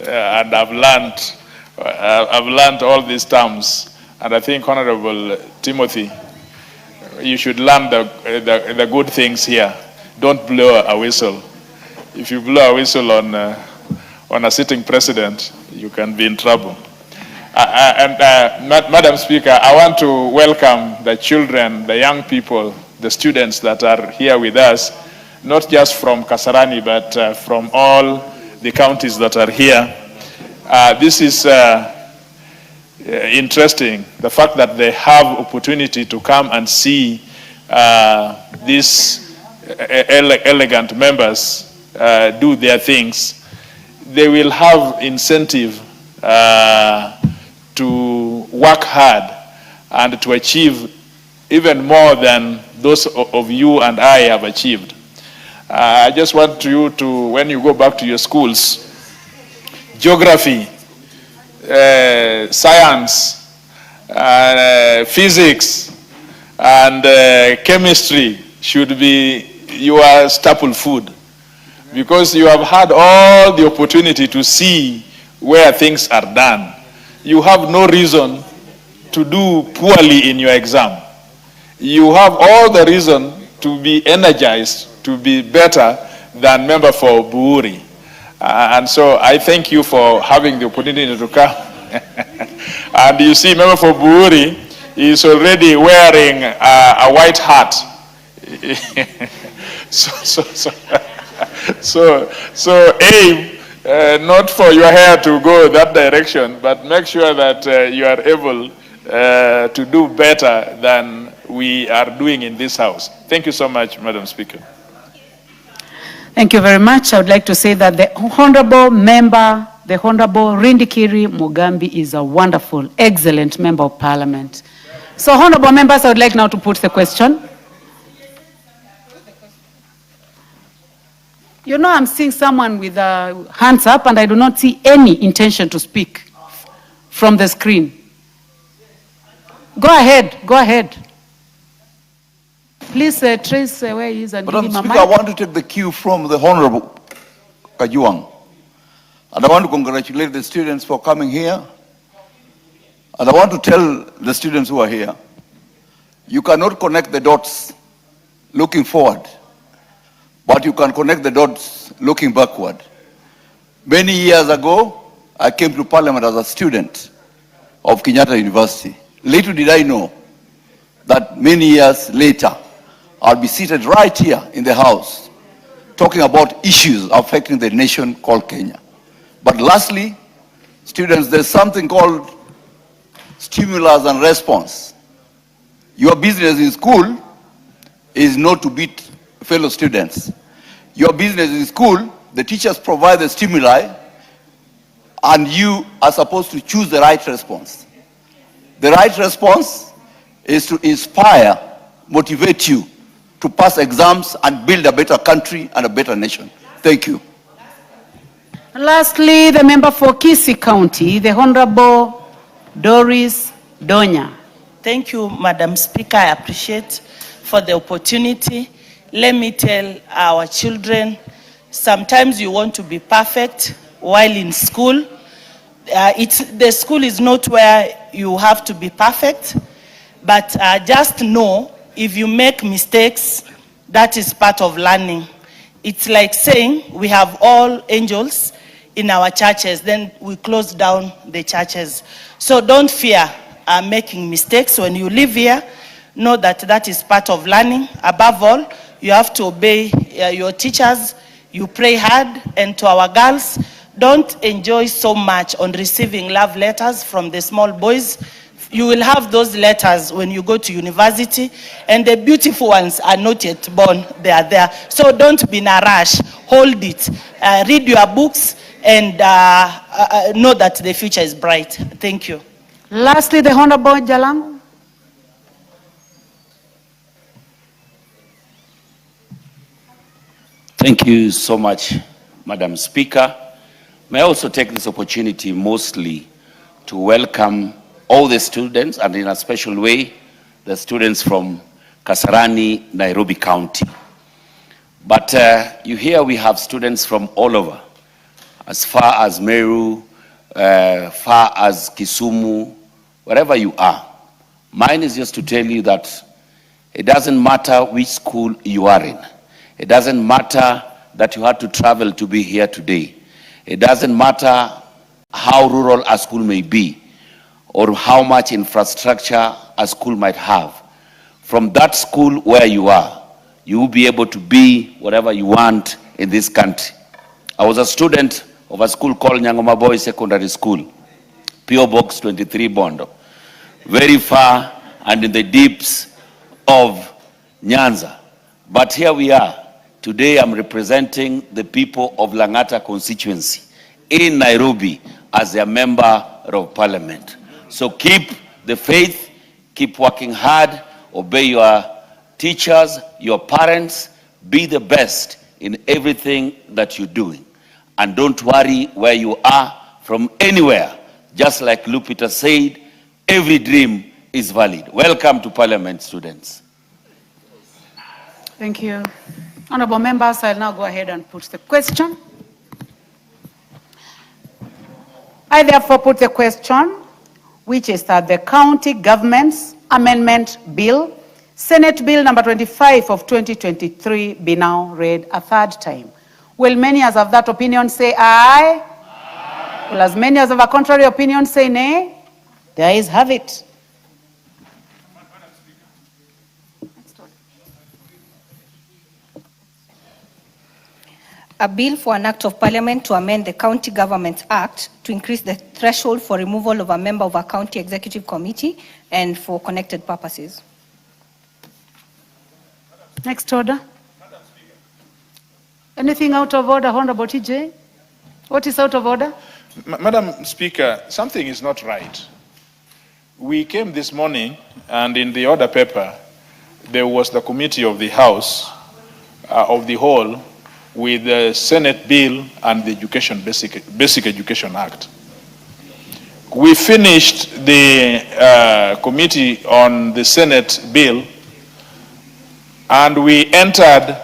And I've learned all these terms. And I think Honorable Timothy, you should learn the good things here. Don't blow a whistle. If you blow a whistle on a sitting president, you can be in trouble. Madam Speaker, I want to welcome the children, the young people, the students that are here with us, not just from Kasarani, but from all the counties that are here. This is interesting, the fact that they have opportunity to come and see these elegant members do their things. They will have incentive to work hard and to achieve even more than those of you and I have achieved. I just want you to, when you go back to your schools, geography, science, physics, and chemistry should be your staple food, because you have had all the opportunity to see where things are done. You have no reason to do poorly in your exam. You have all the reason to be energized, to be better than member for Buuri. And so I thank you for having the opportunity to come. And you see, member for Buuri is already wearing a white hat. So aim not for your hair to go that direction, but make sure that you are able to do better than we are doing in this house. Thank you so much, Madam Speaker. Thank you very much. I would like to say that the honorable member, the Honorable Rindikiri Mugambi, is a wonderful, excellent member of parliament. So, honorable members, I would like now to put the question. You know, I'm seeing someone with hands up, and I do not see any intention to speak from the screen. Go ahead, go ahead. Please trace where he is and give Madam him a Speaker, I mic. want to take the cue from the Honorable Kajuang. And I want to congratulate the students for coming here. And I want to tell the students who are here, you cannot connect the dots looking forward, but you can connect the dots looking backward. Many years ago, I came to Parliament as a student of Kenyatta University. Little did I know that many years later, I'll be seated right here in the House talking about issues affecting the nation called Kenya. But lastly, students, there's something called stimulus and response. Your business in school is not to beat fellow students. Your business in school, the teachers provide the stimuli, and you are supposed to choose the right response. The right response is to inspire, motivate you to pass exams and build a better country and a better nation. Thank you. Lastly, the member for Kisii County, the Honorable Doris Donya. Thank you, Madam Speaker. I appreciate for the opportunity. Let me tell our children, sometimes you want to be perfect while in school. The school is not where you have to be perfect, but just know if you make mistakes, that is part of learning. It's like saying we have all angels in our churches, then we close down the churches. So don't fear making mistakes. When you live here, know that that is part of learning. Above all, you have to obey your teachers. You pray hard. And to our girls, don't enjoy so much on receiving love letters from the small boys. You will have those letters when you go to university, and the beautiful ones are not yet born. They are there. So don't be in a rush. Hold it. Read your books and know that the future is bright. Thank you. Lastly, the Honorable Jalango. Thank you so much, Madam Speaker. May I also take this opportunity mostly to welcome all the students, and in a special way, the students from Kasarani, Nairobi County. But you hear we have students from all over, as far as Meru, far as Kisumu, wherever you are. Mine is just to tell you that It doesn't matter which school you are in. It doesn't matter that you had to travel to be here today. It doesn't matter how rural a school may be or how much infrastructure a school might have. From that school where you are, you will be able to be whatever you want in this country. I was a student of a school called Nyangoma Boys Secondary School, P.O. Box 23 Bondo, very far and in the deeps of Nyanza. But here we are. Today I'm representing the people of Langata constituency in Nairobi as their member of parliament. So keep the faith, keep working hard, obey your teachers, your parents, be the best in everything that you're doing. And don't worry where you are from anywhere. Just like Lupita said, every dream is valid. Welcome to Parliament, students. Thank you. Honorable members, I'll now go ahead and put the question. I therefore put the question, which is that the County Government's Amendment Bill, Senate Bill number 25 of 2023, be now read a third time. Will many as of that opinion say aye? Aye. Will as many as of a contrary opinion say nay? The ayes have it. A bill for an act of parliament to amend the County Government Act to increase the threshold for removal of a member of a county executive committee and for connected purposes. Next order. Anything out of order, Honorable TJ? What is out of order? Madam Speaker, something is not right. We came this morning and in the order paper, there was the committee of the House of the whole with the Senate bill and the Education Basic Education Act. We finished the committee on the Senate bill and we entered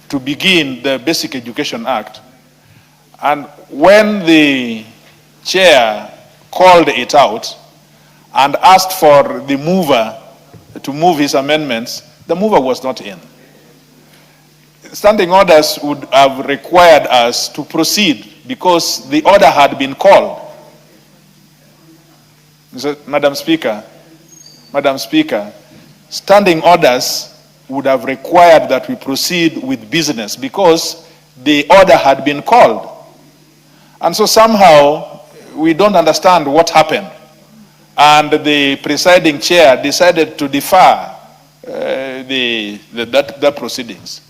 to begin the Basic Education Act. And when the chair called it out and asked for the mover to move his amendments, the mover was not in. Standing orders would have required us to proceed because the order had been called. Madam Speaker, standing orders would have required that we proceed with business because the order had been called. And so somehow we don't understand what happened. And the presiding chair decided to defer the proceedings.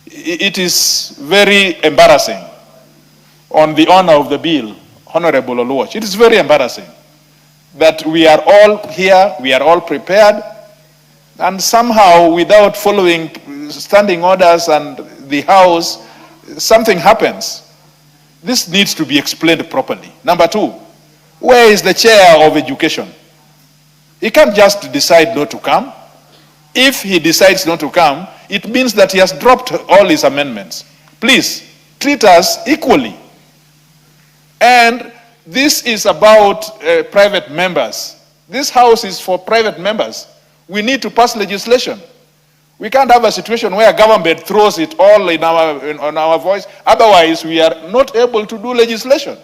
It is very embarrassing on the honor of the bill, Honorable Oluoch. It is very embarrassing that we are all here, we are all prepared, and somehow without following standing orders and the House, something happens. This needs to be explained properly. Number two, where is the chair of education? He can't just decide not to come. If he decides not to come, it means that he has dropped all his amendments. Please, treat us equally. And this is about private members. This House is for private members. We need to pass legislation. We can't have a situation where government throws it all on our voice. Otherwise, we are not able to do legislation.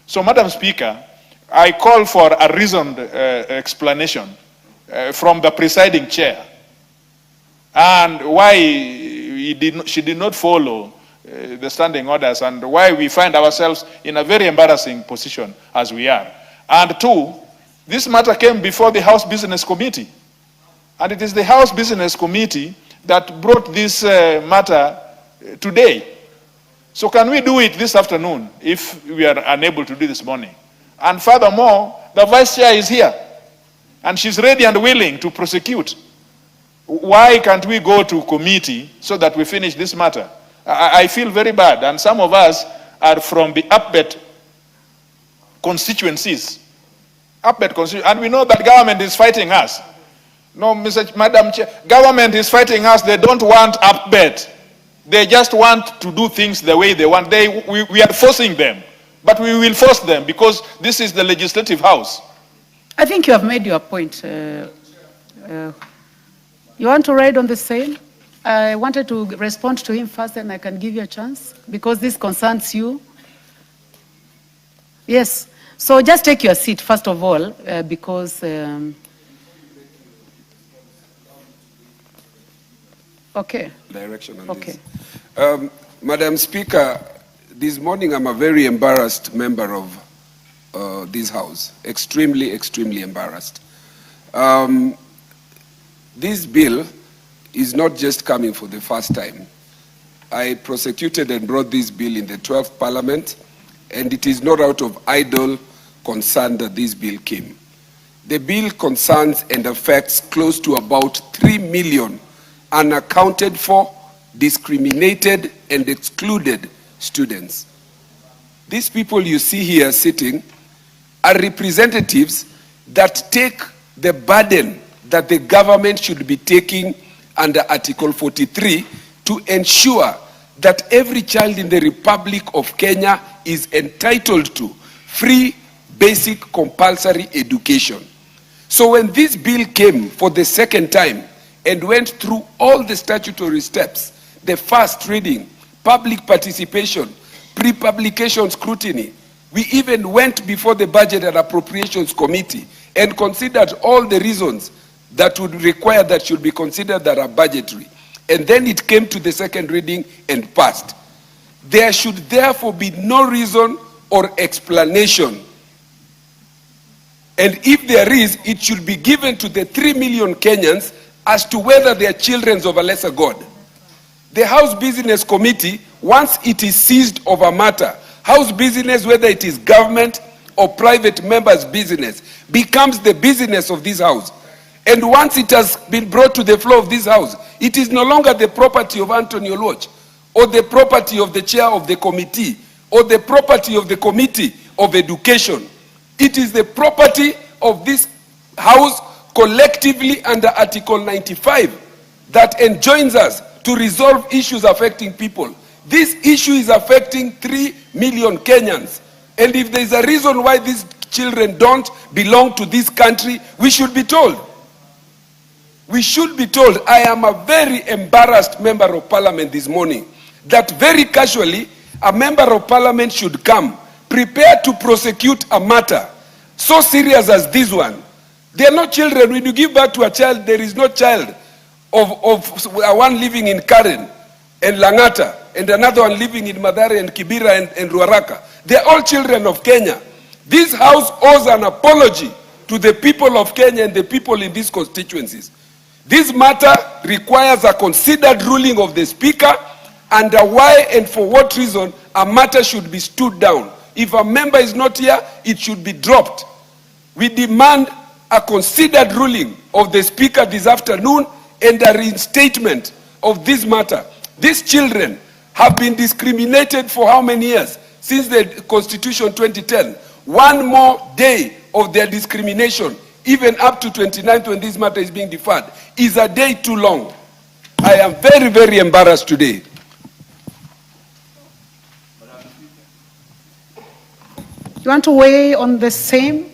So, Madam Speaker, I call for a reasoned explanation from the presiding chair and why she did not follow the standing orders and why we find ourselves in a very embarrassing position as we are. And two, this matter came before the House Business Committee. And it is the House Business Committee that brought this matter today. So can we do it this afternoon if we are unable to do this morning? And furthermore, the Vice Chair is here. And she's ready and willing to prosecute. Why can't we go to committee so that we finish this matter? I feel very bad. And some of us are from the Upbet constituencies. And we know that government is fighting us. No, Madam Chair, government is fighting us. They don't want Upbet. They just want to do things the way they want. We are forcing them. But we will force them because this is the legislative house. I think you have made your point. You want to ride on the same? I wanted to respond to him first, and I can give you a chance because this concerns you. Yes. So just take your seat, first of all, because... okay. Direction on Okay. this. Madam Speaker, this morning I'm a very embarrassed member of this House. Extremely, extremely embarrassed. This bill is not just coming for the first time. I prosecuted and brought this bill in the 12th Parliament, and it is not out of idle concern that this bill came. The bill concerns and affects close to about 3 million unaccounted for, discriminated, and excluded students. These people you see here sitting are representatives that take the burden that the government should be taking under Article 43 to ensure that every child in the Republic of Kenya is entitled to free, basic, compulsory education. So when this bill came for the second time and went through all the statutory steps, the first reading, public participation, pre-publication scrutiny, we even went before the Budget and Appropriations Committee and considered all the reasons that would require that should be considered that are budgetary. And then it came to the second reading and passed. There should therefore be no reason or explanation. And if there is, it should be given to the 3 million Kenyans as to whether they are children of a lesser God. The House Business Committee, once it is seized of a matter, House business, whether it is government or private members' business, becomes the business of this House. And once it has been brought to the floor of this House, it is no longer the property of Anthony Oluoch, or the property of the chair of the committee, or the property of the Committee of Education. It is the property of this House collectively under Article 95 that enjoins us to resolve issues affecting people. This issue is affecting 3 million Kenyans. And if there is a reason why these children don't belong to this country, we should be told. We should be told. I am a very embarrassed member of parliament this morning that very casually a member of parliament should come prepared to prosecute a matter so serious as this one. They are not children. When you give birth to a child, there is no child of one living in Karen and Langata and another one living in Mathare and Kibera and Ruaraka. They are all children of Kenya. This House owes an apology to the people of Kenya and the people in these constituencies. This matter requires a considered ruling of the Speaker under why and for what reason a matter should be stood down. If a member is not here, it should be dropped. We demand a considered ruling of the Speaker this afternoon and a reinstatement of this matter. These children have been discriminated for how many years? Since the Constitution 2010. One more day of their discrimination, even up to 29th when this matter is being deferred, is a day too long. I am very, very embarrassed today. You want to weigh on the same?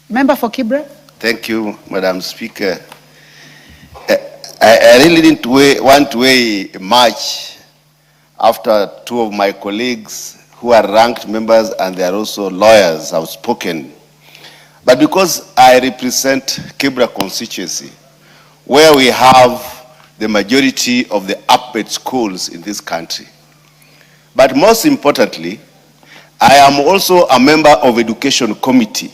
Member for Kibra? Thank you, Madam Speaker. I really didn't want to weigh much after two of my colleagues who are ranked members and they are also lawyers have spoken. But because I represent Kibra constituency, where we have the majority of the upgrade schools in this country. But most importantly, I am also a member of Education Committee.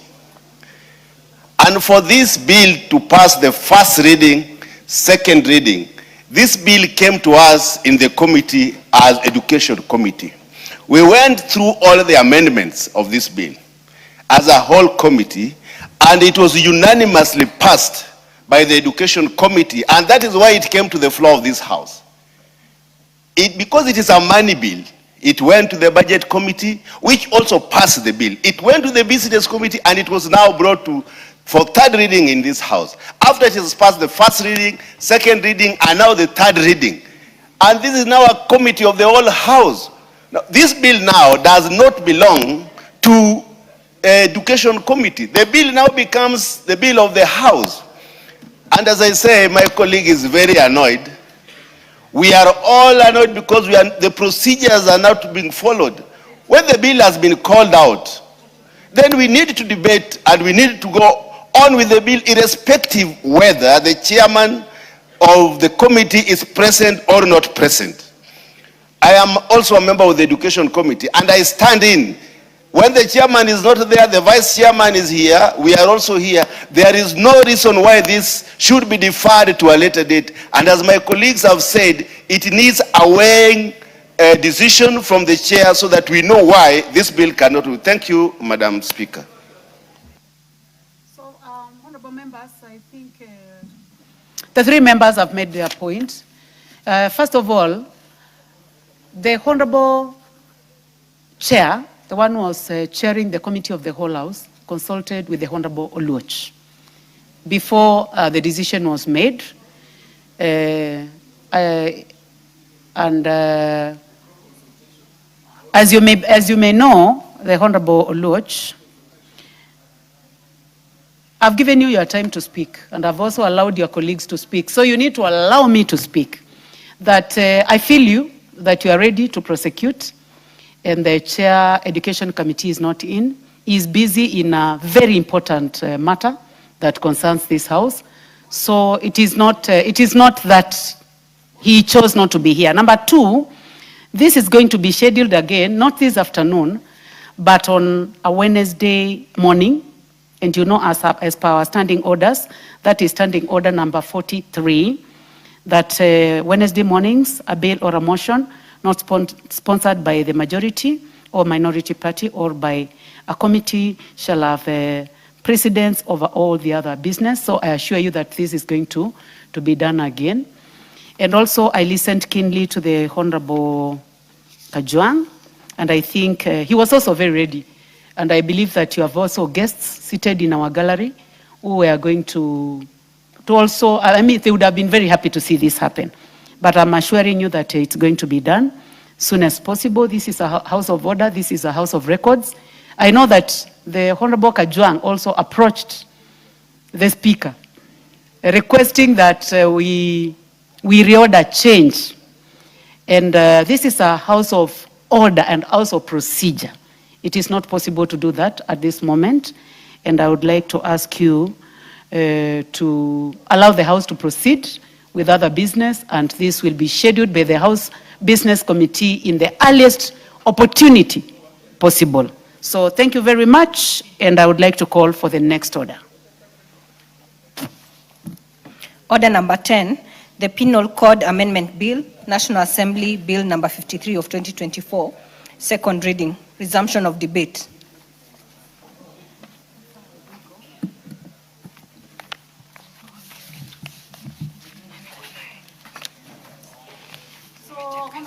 And for this bill to pass the first reading, second reading, this bill came to us in the committee as Education Committee. We went through all the amendments of this bill as a whole committee, and it was unanimously passed by the Education Committee, and that is why it came to the floor of this House. Because it is a money bill, it went to the Budget Committee, which also passed the bill. It went to the Business Committee, and it was now brought for third reading in this House. After it has passed the first reading, second reading, and now the third reading. And this is now a committee of the whole House. Now, this bill now does not belong to Education Committee. The bill now becomes the bill of the House. And as I say, my colleague is very annoyed. We are all annoyed because the procedures are not being followed. When the bill has been called out, then we need to debate and we need to go on with the bill irrespective whether the chairman of the committee is present or not present. I am also a member of the education committee and I stand in. When the chairman is not there, the vice chairman is here, we are also here. There is no reason why this should be deferred to a later date. And as my colleagues have said, it needs a weighing decision from the chair so that we know why this bill cannot be. Thank you, Madam Speaker. So, honorable members, I think the three members have made their point. First of all, the honorable chair, the one who was chairing the committee of the whole house, consulted with the honorable Oluoch before the decision was made. As you may know, the honorable Oluoch, I've given you your time to speak, and I've also allowed your colleagues to speak. So you need to allow me to speak. That I feel you, that you are ready to prosecute, and the chair education committee is not in. He is busy in a very important matter that concerns this house. So it is not that he chose not to be here. Number two, this is going to be scheduled again, not this afternoon, but on a Wednesday morning. And you know, as per our standing orders, that is standing order number 43, that Wednesday mornings, a bill or a motion not sponsored by the majority or minority party or by a committee shall have precedence over all the other business. So I assure you that this is going to be done again. And also I listened keenly to the Honorable Kajwang, and I think he was also very ready. And I believe that you have also guests seated in our gallery who are going to also, I mean, they would have been very happy to see this happen. But I'm assuring you that it's going to be done soon as possible. This is a house of order. This is a house of records. I know that the Honorable Kajwang also approached the Speaker, requesting that we reorder change. And this is a house of order and house of procedure. It is not possible to do that at this moment. And I would like to ask you to allow the House to proceed with other business, and this will be scheduled by the House Business Committee in the earliest opportunity possible. So thank you very much, and I would like to call for the next order. Order number 10, the Penal Code Amendment Bill, National Assembly Bill number 53 of 2024, second reading, resumption of debate.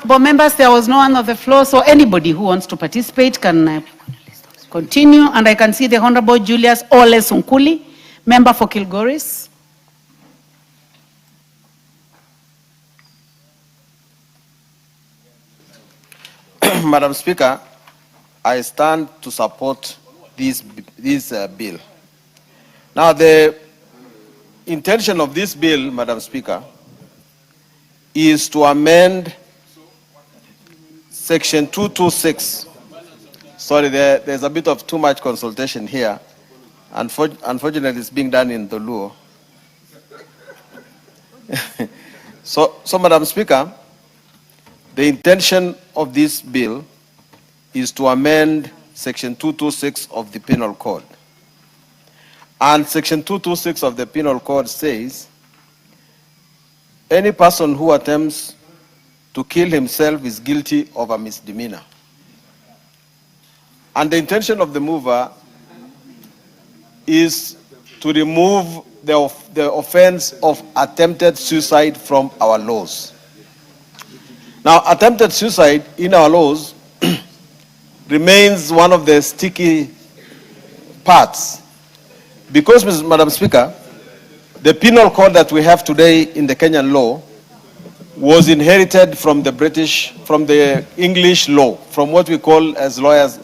But members, there was no one on the floor, so anybody who wants to participate can continue. And I can see the Honorable Julius Ole Sunkuli, member for Kilgoris. Madam Speaker, I stand to support this bill. Now, the intention of this bill, Madam Speaker, is to amend Section 226. Sorry, there's a bit of too much consultation here. Unfortunately, it's being done in the Luo. So, Madam Speaker, the intention of this bill is to amend Section 226 of the Penal Code. And Section 226 of the Penal Code says, any person who attempts to kill himself is guilty of a misdemeanor. And the intention of the mover is to remove the offense of attempted suicide from our laws. Now, attempted suicide in our laws remains one of the sticky parts because, Madam Speaker, the penal code that we have today in the Kenyan law was inherited from the from the English law, from what we call as lawyers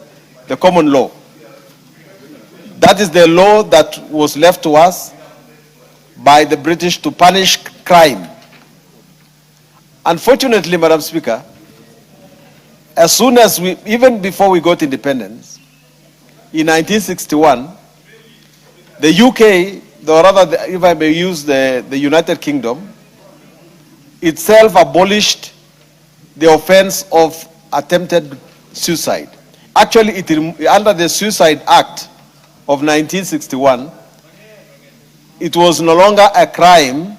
the common law. That is the law that was left to us by the British to punish crime. Unfortunately, Madam Speaker, as soon as even before we got independence, in 1961, the UK, or rather, if I may use the United Kingdom, itself abolished the offense of attempted suicide. Actually, under the Suicide Act of 1961, it was no longer a crime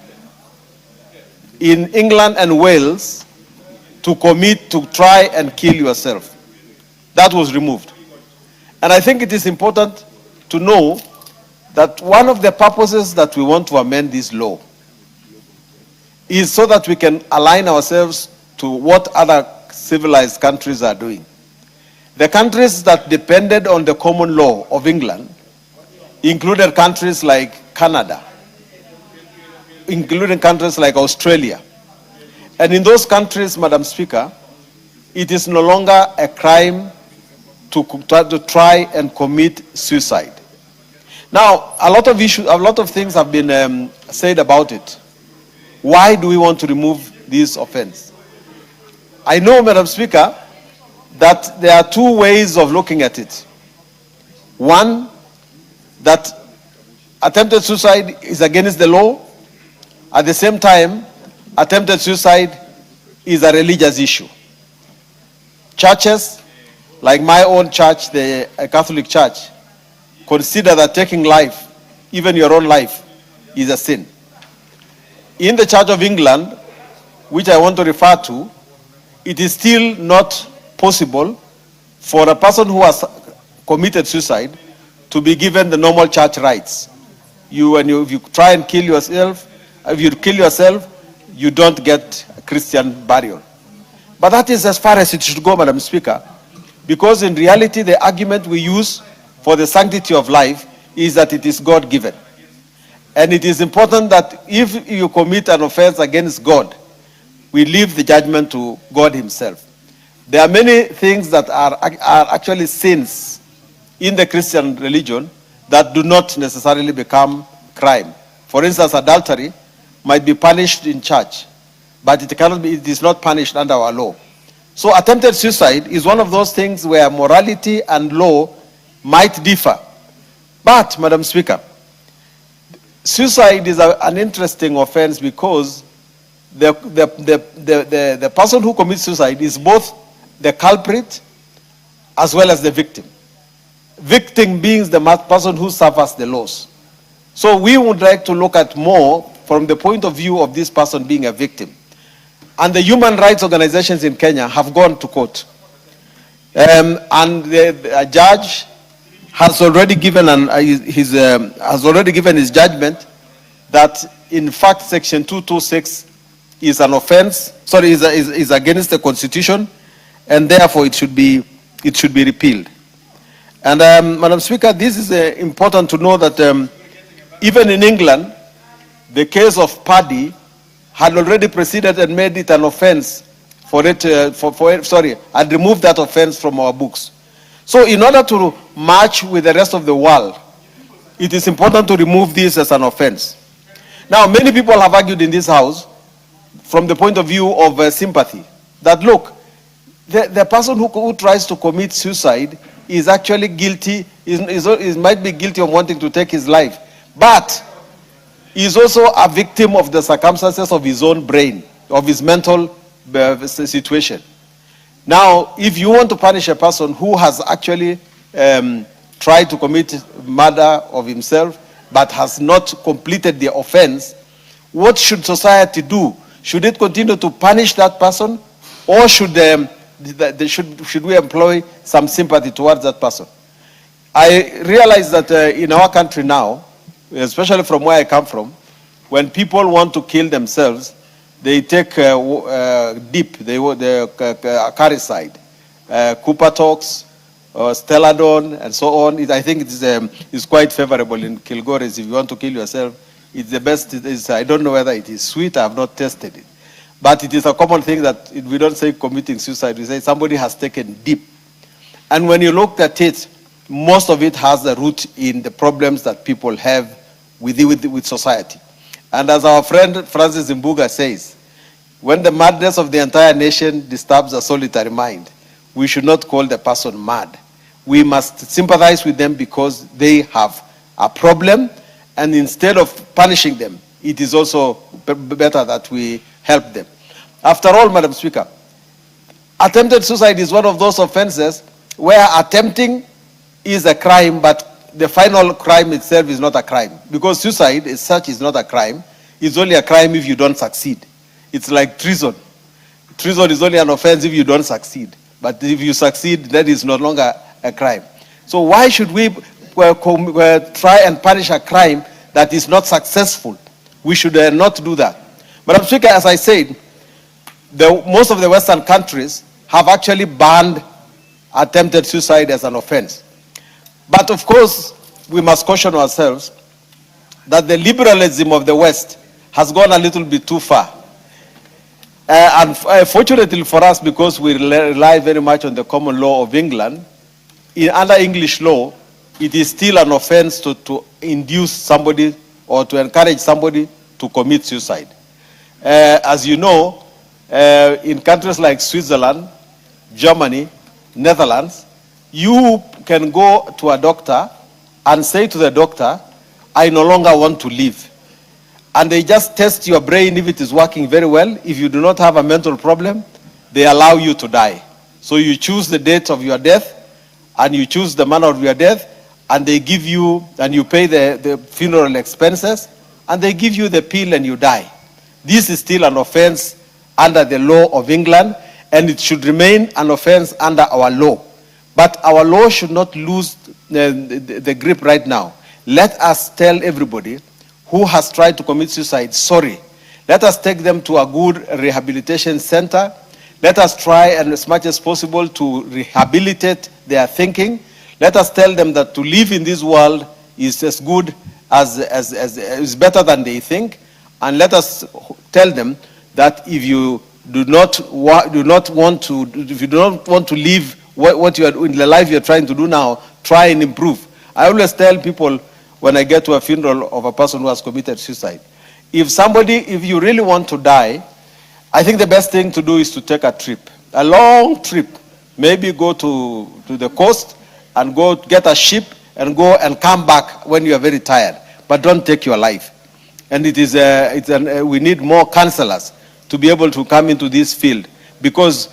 in England and Wales to try and kill yourself. That was removed. And I think it is important to know that one of the purposes that we want to amend this law is so that we can align ourselves to what other civilized countries are doing. The countries that depended on the common law of England included countries like Canada, including countries like Australia. And in those countries, Madam Speaker, it is no longer a crime to try and commit suicide. Now, a lot of things have been said about it. Why do we want to remove this offense? I know, Madam Speaker, that there are two ways of looking at it. One, that attempted suicide is against the law. At the same time, attempted suicide is a religious issue. Churches, like my own church, the Catholic Church, consider that taking life, even your own life, is a sin. In the Church of England, which I want to refer to, it is still not possible for a person who has committed suicide to be given the normal church rights. If you try and kill yourself, if you kill yourself, you don't get a Christian burial. But that is as far as it should go, Madam Speaker, because in reality, the argument we use for the sanctity of life is that it is God-given. And it is important that if you commit an offense against God, we leave the judgment to God himself. There are many things that are actually sins in the Christian religion that do not necessarily become crime. For instance, adultery might be punished in church, but it is not punished under our law. So attempted suicide is one of those things where morality and law might differ. But, Madam Speaker, suicide is an interesting offense because the person who commits suicide is both the culprit as well as the victim. Victim being the person who suffers the loss. So we would like to look at more from the point of view of this person being a victim. And the human rights organizations in Kenya have gone to court. And the judge has already given his judgment that in fact Section 226 is an offense, is against the Constitution, and therefore it should be repealed. And Madam Speaker, this is important to know that even in England, the case of Paddy had already proceeded and made it an offense and removed that offense from our books. So in order to match with the rest of the world, it is important to remove this as an offense. Now, many people have argued in this house from the point of view of sympathy that, look, the person who tries to commit suicide is actually guilty, might be guilty of wanting to take his life, but is also a victim of the circumstances of his own brain, of his mental situation. Now, if you want to punish a person who has actually tried to commit murder of himself, but has not completed the offense, what should society do? Should it continue to punish that person, or should we employ some sympathy towards that person? I realize that in our country now, especially from where I come from, when people want to kill themselves, they take dip, they acaricide, Cupatox, Stelladone, and so on. I think it's quite favorable in Kilgores. If you want to kill yourself, it's the best. I don't know whether it is sweet. I have not tested it. But it is a common thing that we don't say committing suicide. We say somebody has taken dip. And when you look at it, most of it has the root in the problems that people have with society. And as our friend Francis Mbuga says, when the madness of the entire nation disturbs a solitary mind, we should not call the person mad. We must sympathize with them because they have a problem, and instead of punishing them, it is also better that we help them. After all, Madam Speaker, attempted suicide is one of those offenses where attempting is a crime, but the final crime itself is not a crime. Because suicide as such is not a crime. It's only a crime if you don't succeed. It's like treason. Treason is only an offense if you don't succeed. But if you succeed, that is no longer a crime. So why should we try and punish a crime that is not successful? We should not do that. Madam Speaker, as I said, most of the Western countries have actually banned attempted suicide as an offense. But of course, we must caution ourselves that the liberalism of the West has gone a little bit too far. Fortunately for us, because we rely very much on the common law of England, under English law, it is still an offense to induce somebody or to encourage somebody to commit suicide. As you know, in countries like Switzerland, Germany, Netherlands, you can go to a doctor and say to the doctor, I no longer want to live. And they just test your brain if it is working very well. If you do not have a mental problem, they allow you to die. So you choose the date of your death, and you choose the manner of your death, and they give you, and you pay the funeral expenses, and they give you the pill and you die. This is still an offense under the law of England, and it should remain an offense under our law. But our law should not lose the grip right now. Let us tell everybody who has tried to commit suicide, sorry. Let us take them to a good rehabilitation center. Let us try, and as much as possible, to rehabilitate their thinking. Let us tell them that to live in this world is as good is better than they think. And let us tell them that if you do not want to live what you are in the life you are trying to do now, try and improve. I always tell people when I get to a funeral of a person who has committed suicide, if you really want to die, I think the best thing to do is to take a trip, a long trip. Maybe go to the coast and go get a ship and go and come back when you are very tired. But don't take your life. And we need more counselors to be able to come into this field, because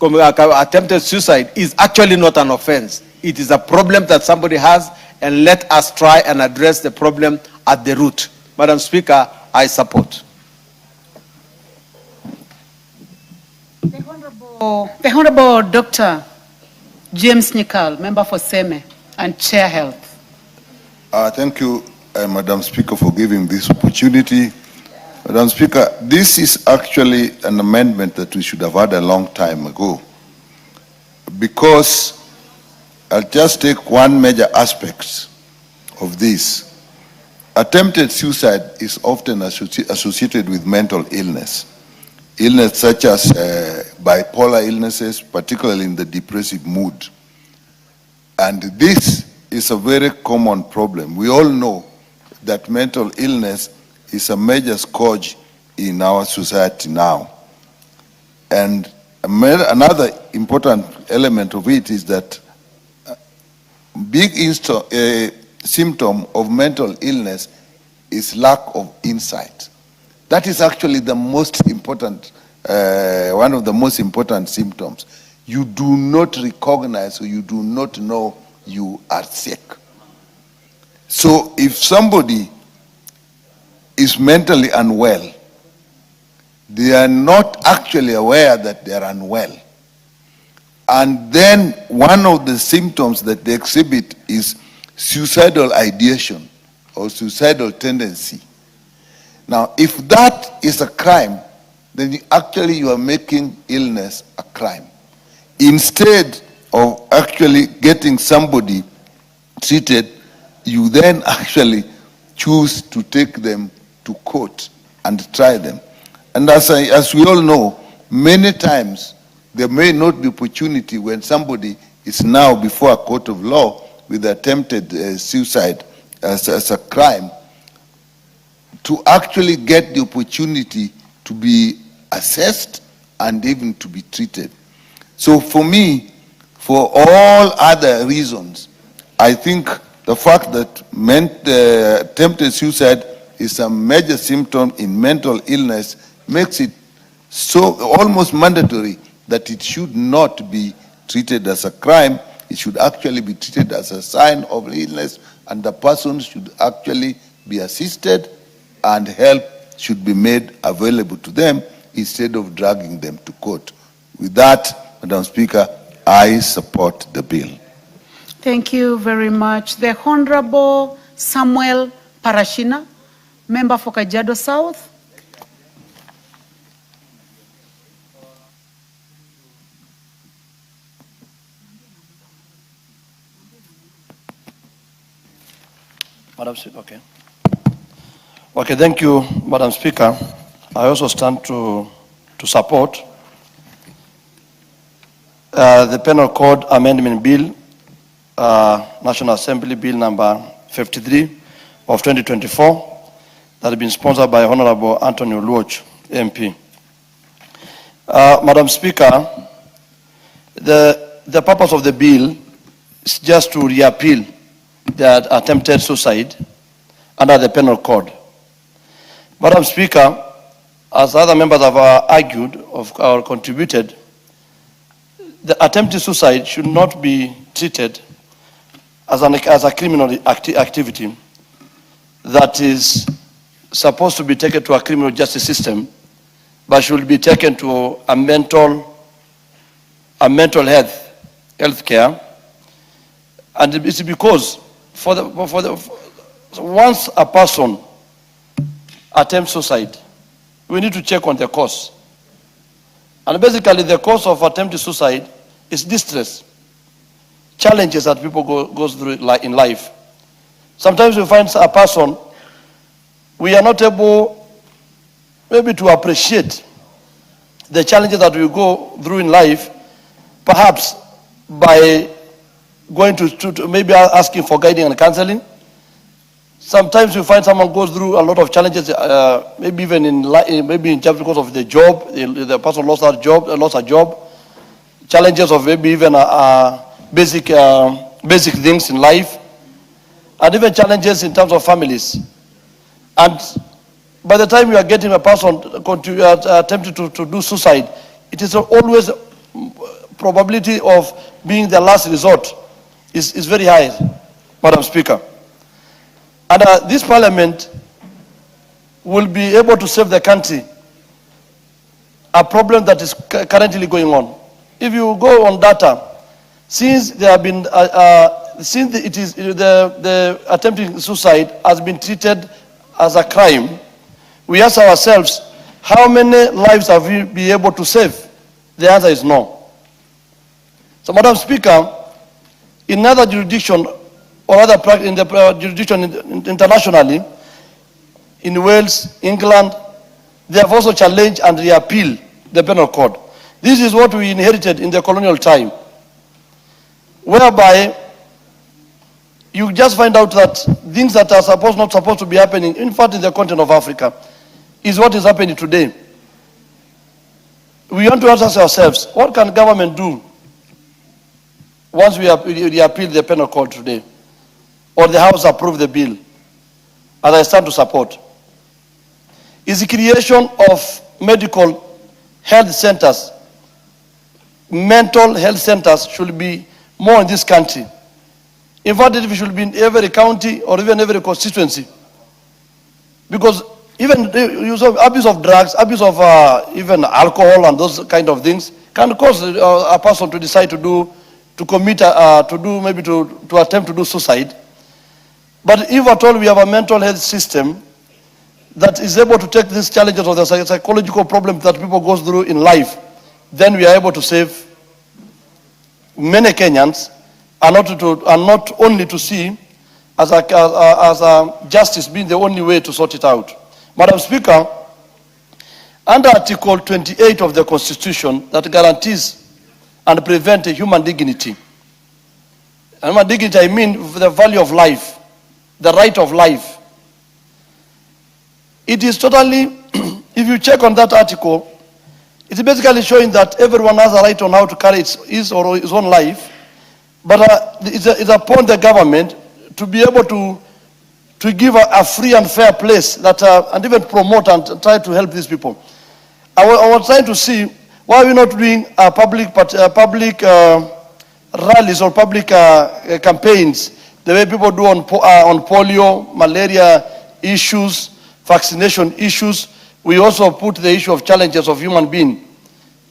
attempted suicide is actually not an offense. It is a problem that somebody has, and let us try and address the problem at the root. Madam Speaker, I support. The Honorable Dr. James Nikal, member for Seme and Chair Health. Thank you, Madam Speaker, for giving this opportunity. Madam Speaker, this is actually an amendment that we should have had a long time ago, because I'll just take one major aspect of this. Attempted suicide is often associated with mental illness. Illness such as bipolar illnesses, particularly in the depressive mood. And this is a very common problem. We all know that mental illness is a major scourge in our society now. And another important element of it is that big symptom of mental illness is lack of insight. That is actually the most important, one of the most important symptoms. You do not recognize, or you do not know you are sick. So if somebody is mentally unwell, they are not actually aware that they are unwell. And then one of the symptoms that they exhibit is suicidal ideation or suicidal tendency. Now, if that is a crime, then you are making illness a crime. Instead of actually getting somebody treated, you then actually choose to take them to court and try them. And as we all know, many times there may not be opportunity when somebody is now before a court of law with attempted suicide as a crime. to actually get the opportunity to be assessed and even to be treated. So for me, for all other reasons, I think the fact that attempted suicide is a major symptom in mental illness makes it so almost mandatory that it should not be treated as a crime. It should actually be treated as a sign of illness, and the person should actually be assisted and help should be made available to them instead of dragging them to court. With that, Madam Speaker, I support the bill. Thank you very much. The Honorable Samuel Parashina, member for Kajiado South. Madam Speaker, okay. Okay, thank you, Madam Speaker. I also stand to support the Penal Code Amendment Bill, National Assembly Bill number 53 of 2024, that has been sponsored by Honorable Anthony Oluoch, MP. Madam Speaker, the purpose of the bill is just to reappeal the attempted suicide under the Penal Code. Madam Speaker, as other members have argued or contributed, the attempted suicide should not be treated as a criminal activity that is supposed to be taken to a criminal justice system, but should be taken to a mental health care. And it's because once a person attempts suicide, we need to check on the cause. And basically the cause of attempted suicide is distress, challenges that people go through in life. Sometimes we find a person, we are not able maybe to appreciate the challenges that we go through in life, perhaps by going to maybe asking for guiding and counseling. Sometimes you find someone goes through a lot of challenges, maybe even in just because of the job, the person lost a job, challenges of maybe even basic things in life, and even challenges in terms of families. And by the time you are getting a person attempting to do suicide, it is always probability of being the last resort is very high, Madam Speaker. And this parliament will be able to save the country a problem that is currently going on. If you go on data, since there have been, since the attempting suicide has been treated as a crime, we ask ourselves, how many lives have we been able to save? The answer is no. So, Madam Speaker, in other jurisdiction or other in the jurisdiction internationally, in Wales, England, they have also challenged and reappealed the penal code. This is what we inherited in the colonial time, whereby you just find out that things that are not supposed to be happening, in fact, in the continent of Africa, is what is happening today. We want to ask ourselves, what can government do once we appeal the penal code today, or the House approve the bill, as I stand to support? Is the creation of medical health centers, mental health centers should be more in this country. In fact, it should be in every county or even every constituency. Because even use of abuse of drugs, abuse of even alcohol and those kind of things can cause a person to decide to attempt to do suicide. But if at all we have a mental health system that is able to take these challenges of the psychological problems that people go through in life, then we are able to save many Kenyans, and not only to see as a justice being the only way to sort it out. Madam Speaker, under Article 28 of the Constitution that guarantees and prevents human dignity, and human dignity I mean the value of life, the right of life, It is totally, if you check on that article, it's basically showing that everyone has a right on how to carry his or his own life, but it's upon the government to be able to give a free and fair place that, and even promote and try to help these people. I was trying to see why are we not doing public rallies or public campaigns the way people do on polio, malaria issues, vaccination issues. We also put the issue of challenges of human being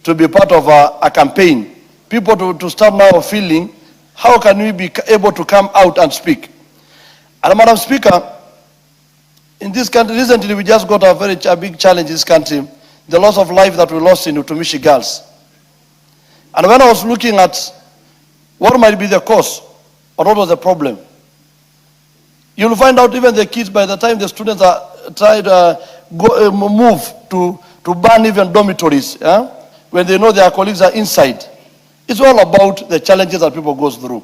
to be part of a campaign. People to start now feeling, how can we be able to come out and speak? And Madam Speaker, in this country, recently we just got a big challenge in this country, the loss of life that we lost in Utumishi girls. And when I was looking at what might be the cause or what was the problem, you'll find out even the kids, by the time the students are tried move to ban even dormitories, when they know their colleagues are inside. It's all about the challenges that people go through.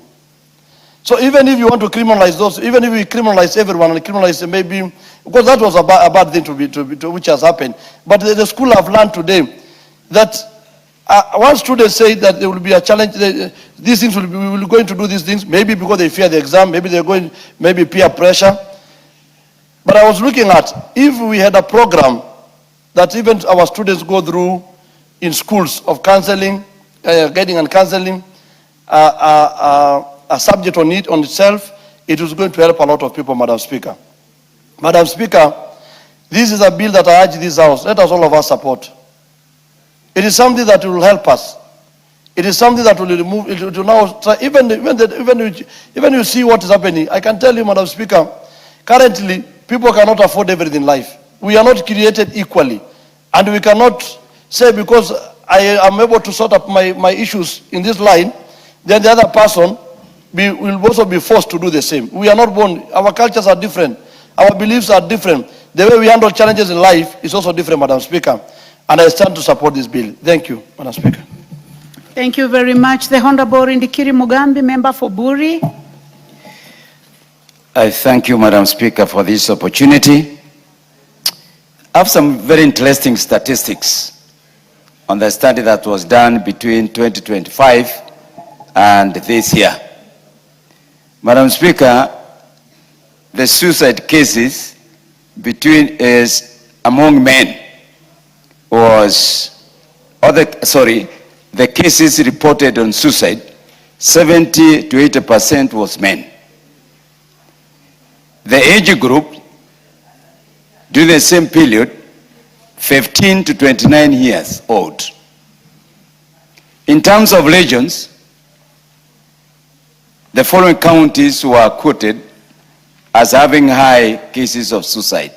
So even if you want to criminalize those, even if we criminalize everyone and criminalize maybe, because that was a bad thing to which has happened. But the school have learned today that one student say that there will be a challenge, these things we will going to do these things, maybe because they fear the exam, maybe they're going, maybe peer pressure. But I was looking at, if we had a program that even our students go through in schools of counseling, guiding and counseling, a subject on itself, it was going to help a lot of people, Madam Speaker. Madam Speaker, this is a bill that I urge this House, let us all of us support. It is something that will help us. It is something that will remove, it will now try, even you see what is happening. I can tell you, Madam Speaker, currently, people cannot afford everything in life. We are not created equally. And we cannot say because I am able to sort out my issues in this line, then the other person will also be forced to do the same. We are not born, our cultures are different. Our beliefs are different. The way we handle challenges in life is also different, Madam Speaker. And I stand to support this bill. Thank you, Madam Speaker. Thank you very much. The Honorable Indikiri Mugambi, member for Buri. I thank you, Madam Speaker, for this opportunity. I have some very interesting statistics on the study that was done between 2025 and this year. Madam Speaker, the suicide cases among men was, the cases reported on suicide, 70 to 80% was men. The age group during the same period, 15 to 29 years old. In terms of regions, the following counties were quoted as having high cases of suicide: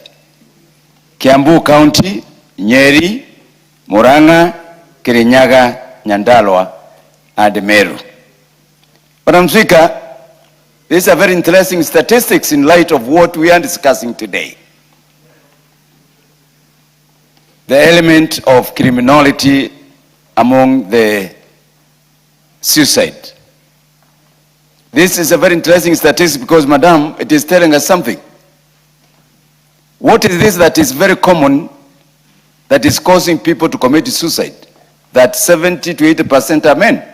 Kiambu County, Nyeri, Murang'a, Kirinyaga, Nyandarua, and Meru. Madam Speaker, these are very interesting statistics in light of what we are discussing today. The element of criminality among the suicide. This is a very interesting statistic because, Madam, it is telling us something. What is this that is very common that is causing people to commit suicide? That 70 to 80% are men.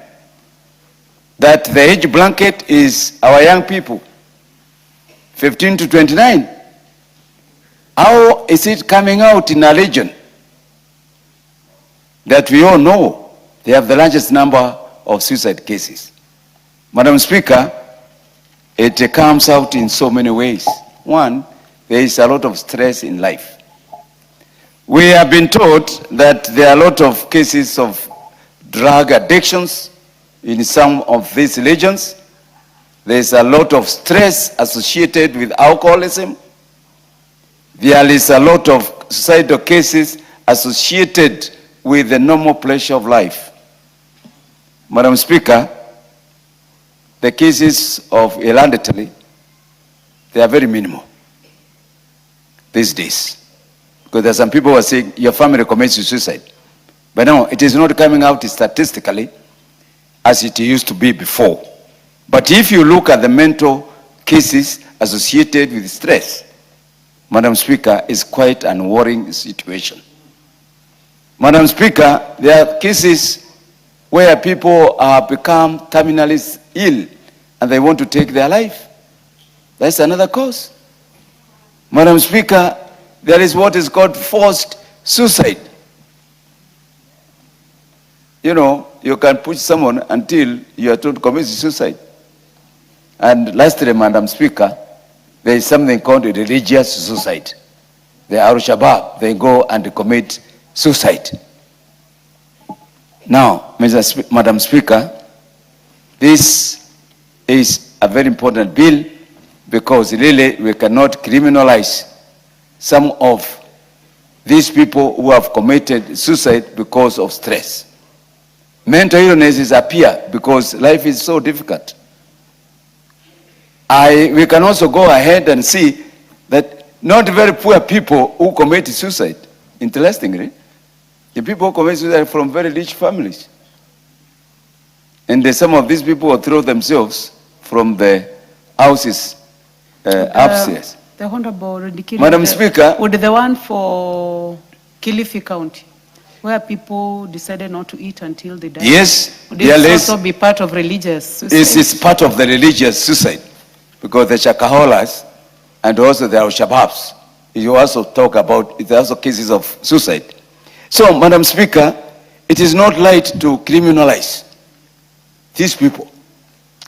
That the age blanket is our young people, 15 to 29. How is it coming out in a region that we all know they have the largest number of suicide cases? Madam Speaker, it comes out in so many ways. One, there is a lot of stress in life. We have been taught that there are a lot of cases of drug addictions in some of these regions. There is a lot of stress associated with alcoholism. There is a lot of suicidal cases associated with the normal pleasure of life. Madam Speaker, the cases of illegally, they are very minimal these days. Because there are some people who are saying your family commits suicide. But no, it is not coming out statistically as it used to be before. But if you look at the mental cases associated with stress, Madam Speaker, is quite an worrying situation. Madam Speaker, there are cases where people have become terminally ill and they want to take their life. That's another cause. Madam Speaker, there is what is called forced suicide. You know, you can push someone until you are told to commit suicide. And lastly, Madam Speaker, there is something called religious suicide. The Al-Shabaab, they go and commit suicide. Now, Madam Speaker, this is a very important bill because really we cannot criminalize some of these people who have committed suicide because of stress. Mental illnesses appear because life is so difficult. We can also go ahead and see that not very poor people who commit suicide, interestingly, the people who commit suicide are from very rich families. And some of these people will throw themselves from the houses upstairs. The Honorable indicated Madam Speaker. Would the one for Kilifi County, where people decided not to eat until they died? Yes. Would this also be part of religious suicide? This is part of the religious suicide because the Shakaholas and also the Al-Shabaabs, you also talk about, it's also cases of suicide. So, Madam Speaker, it is not right to criminalize these people.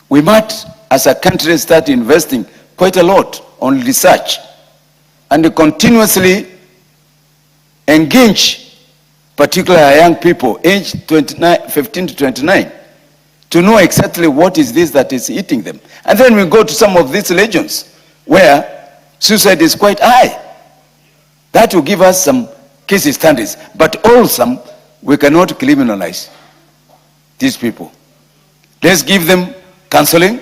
We must, as a country, start investing quite a lot on research and continuously engage particularly young people aged 15 to 29 to know exactly what is this that is eating them. And then we go to some of these regions where suicide is quite high. That will give us some case studies, but also we cannot criminalize these people. Let's give them counseling.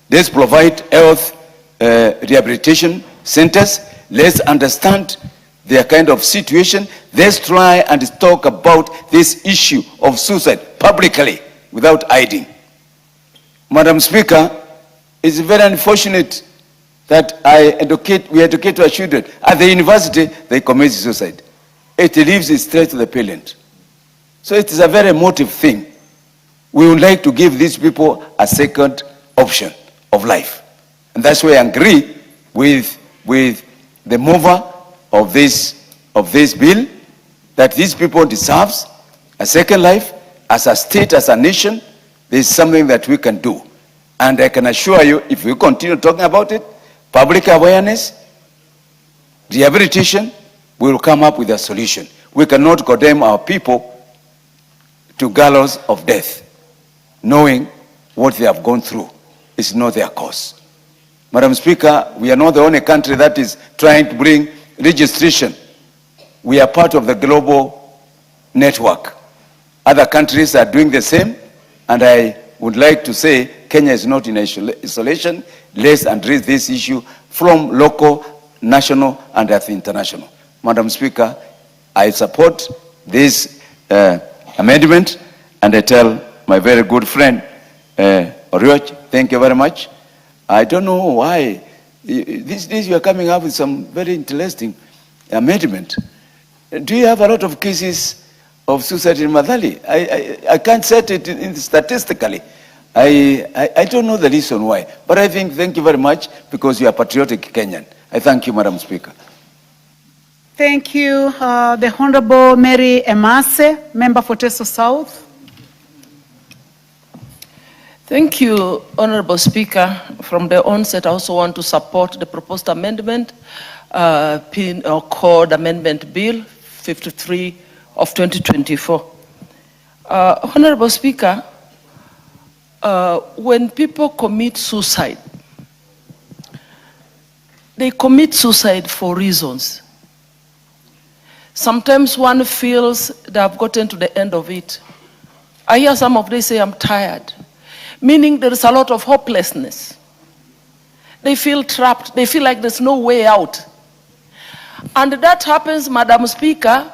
Let's provide health rehabilitation centers. Let's understand their kind of situation. Let's try and talk about this issue of suicide publicly without hiding. Madam Speaker, it's very unfortunate that we educate our children. At the university, they commit suicide. It leaves it straight to the parent. So it is a very emotive thing. We would like to give these people a second option of life. And that's why I agree with the mover of this bill, that these people deserve a second life. As a state, as a nation, there is something that we can do. And I can assure you, if we continue talking about it, public awareness, rehabilitation, we will come up with a solution. We cannot condemn our people to gallows of death, knowing what they have gone through is not their cause. Madam Speaker, we are not the only country that is trying to bring registration. We are part of the global network. Other countries are doing the same, and I would like to say Kenya is not in isolation. Let's address this issue from local, national, and at the international. Madam Speaker, I support this amendment, and I tell my very good friend, Orioch, thank you very much. I don't know why. These days you are coming up with some very interesting amendment. Do you have a lot of cases of suicide in Madhali? I can't set it in statistically. I don't know the reason why. But I think, thank you very much, because you are patriotic Kenyan. I thank you, Madam Speaker. Thank you. The Honorable Mary Emase, member for Teso South. Thank you, Honorable Speaker. From the onset, I also want to support the proposed amendment, called Amendment Bill 53 of 2024. Honorable Speaker, when people commit suicide, they commit suicide for reasons. Sometimes one feels they have gotten to the end of it. I hear some of them say, I'm tired. Meaning there is a lot of hopelessness. They feel trapped. They feel like there's no way out. And that happens, Madam Speaker,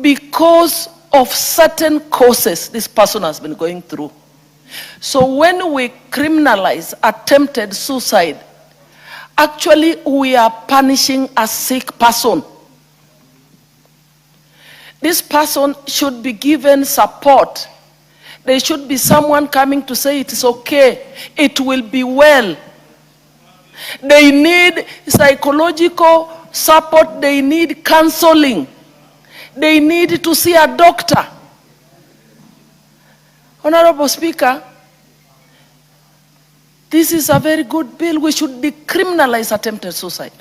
because of certain causes this person has been going through. So when we criminalize attempted suicide, Actually, we are punishing a sick person. This person should be given support. There should be someone coming to say it is okay, it will be well. They need psychological support, they need counseling, they need to see a doctor. Honorable Speaker, this is a very good bill. We should decriminalize attempted suicide.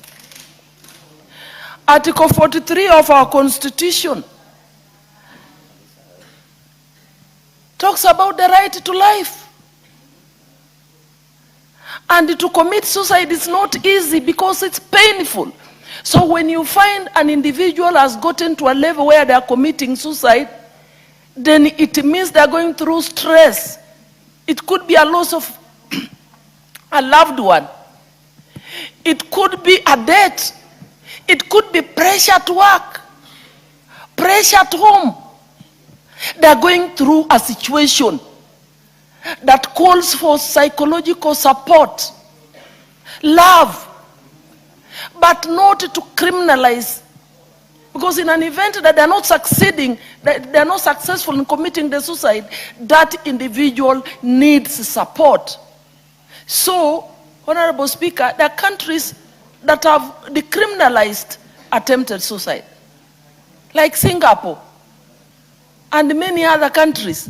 Article 43 of our Constitution talks about the right to life. And to commit suicide is not easy because it's painful. So when you find an individual has gotten to a level where they are committing suicide, then it means they are going through stress. It could be a loss of a loved one. It could be a debt. It could be pressure at work, pressure at home. They are going through a situation that calls for psychological support, love, but not to criminalize. Because in an event that they are not succeeding, that they are not successful in committing the suicide, that individual needs support. So, Honorable Speaker, there are countries that have decriminalized attempted suicide, like Singapore and many other countries.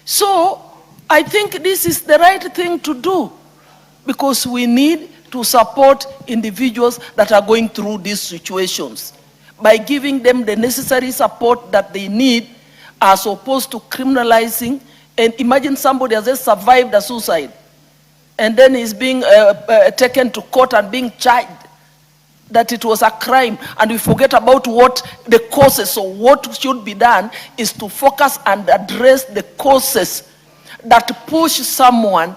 So, I think this is the right thing to do because we need to support individuals that are going through these situations by giving them the necessary support that they need as opposed to criminalizing. And imagine somebody has just survived a suicide and then is being taken to court and being charged that it was a crime, and we forget about what the causes. So what should be done is to focus and address the causes that push someone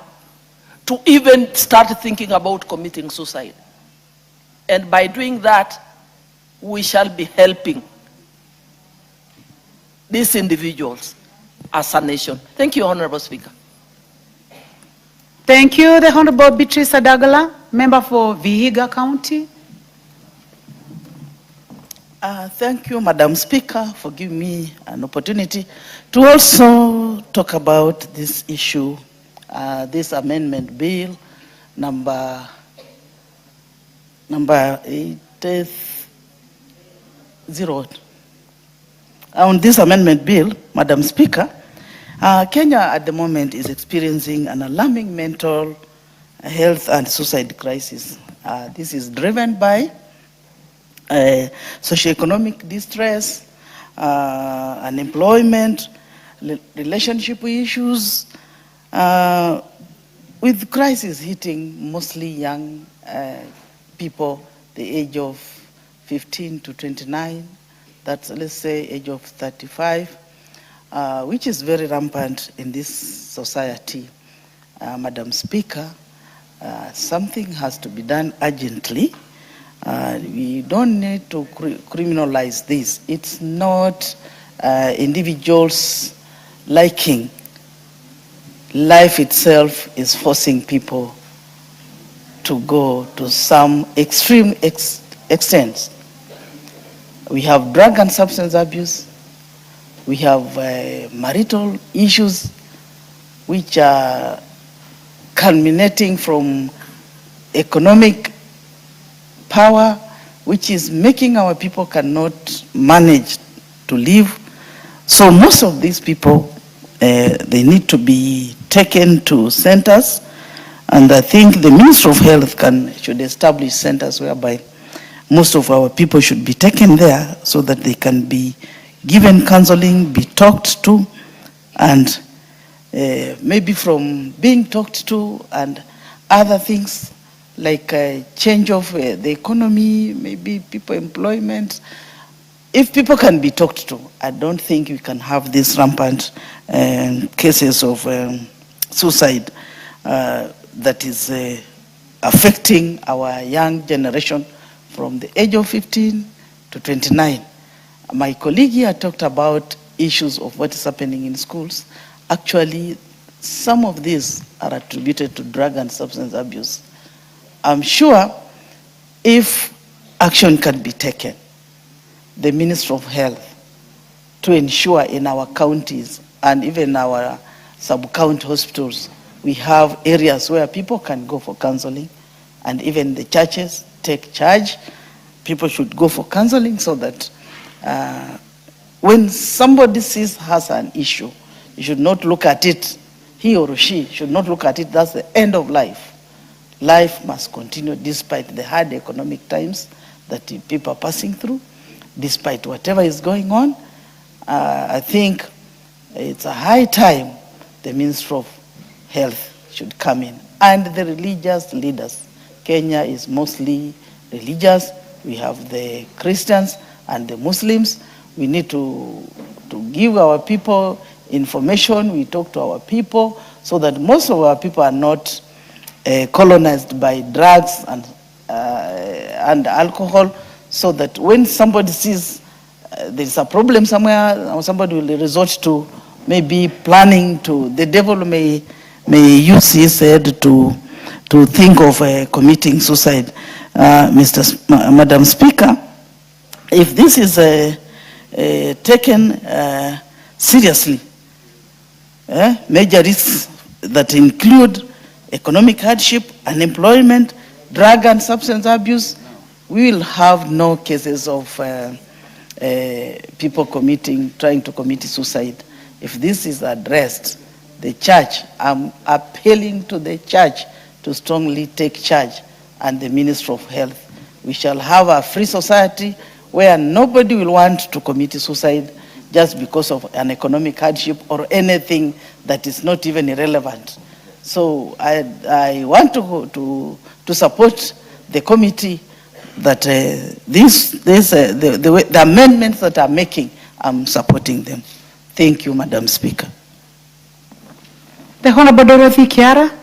to even start thinking about committing suicide. And by doing that, we shall be helping these individuals as a nation. Thank you, Honorable Speaker. Thank you. The Honorable Beatrice Adagala, member for Vihiga County. Thank you, Madam Speaker, for giving me an opportunity to also talk about this issue, this amendment bill, number 80. On this amendment bill, Madam Speaker, Kenya at the moment is experiencing an alarming mental health and suicide crisis. This is driven by socioeconomic distress, unemployment, relationship issues, with crisis hitting mostly young people, the age of 15 to 29, that's, let's say, age of 35, which is very rampant in this society. Madam Speaker, something has to be done urgently. We don't need to criminalize this. It's not individuals liking. Life itself is forcing people to go to some extreme extents. We have drug and substance abuse. We have marital issues which are culminating from economic power, which is making our people cannot manage to live. So most of these people, they need to be taken to centers, and I think the Ministry of Health should establish centers whereby most of our people should be taken there so that they can be given counseling, be talked to, and maybe from being talked to and other things like change of the economy, maybe people employment. If people can be talked to, I don't think we can have these rampant cases of suicide that is affecting our young generation from the age of 15 to 29. My colleague here talked about issues of what is happening in schools. Actually, some of these are attributed to drug and substance abuse. I'm sure if action can be taken, the Minister of Health, to ensure in our counties and even our sub-county hospitals, we have areas where people can go for counseling, and even the churches take charge. People should go for counseling so that when somebody has an issue, you should not look at it, he or she should not look at it, that's the end of life. Life must continue despite the hard economic times that people are passing through, despite whatever is going on. I think it's a high time the Minister of Health should come in, and the religious leaders. Kenya is mostly religious. We have the Christians and the Muslims. We need to give our people information. We talk to our people so that most of our people are not colonized by drugs and alcohol, so that when somebody sees there's a problem somewhere, somebody will resort to maybe planning to, the devil may use his head to think of committing suicide. Madam Speaker, if this is taken seriously, major risks that include economic hardship, unemployment, drug and substance abuse, we will have no cases of people trying to commit suicide. If this is addressed, the church, I'm appealing to the church to strongly take charge, and the Minister of Health. We shall have a free society where nobody will want to commit suicide just because of an economic hardship or anything that is not even irrelevant. So I want to support the committee that the amendments that I'm making, I'm supporting them. Thank you, Madam Speaker. The Honorable Dorothy Kiara.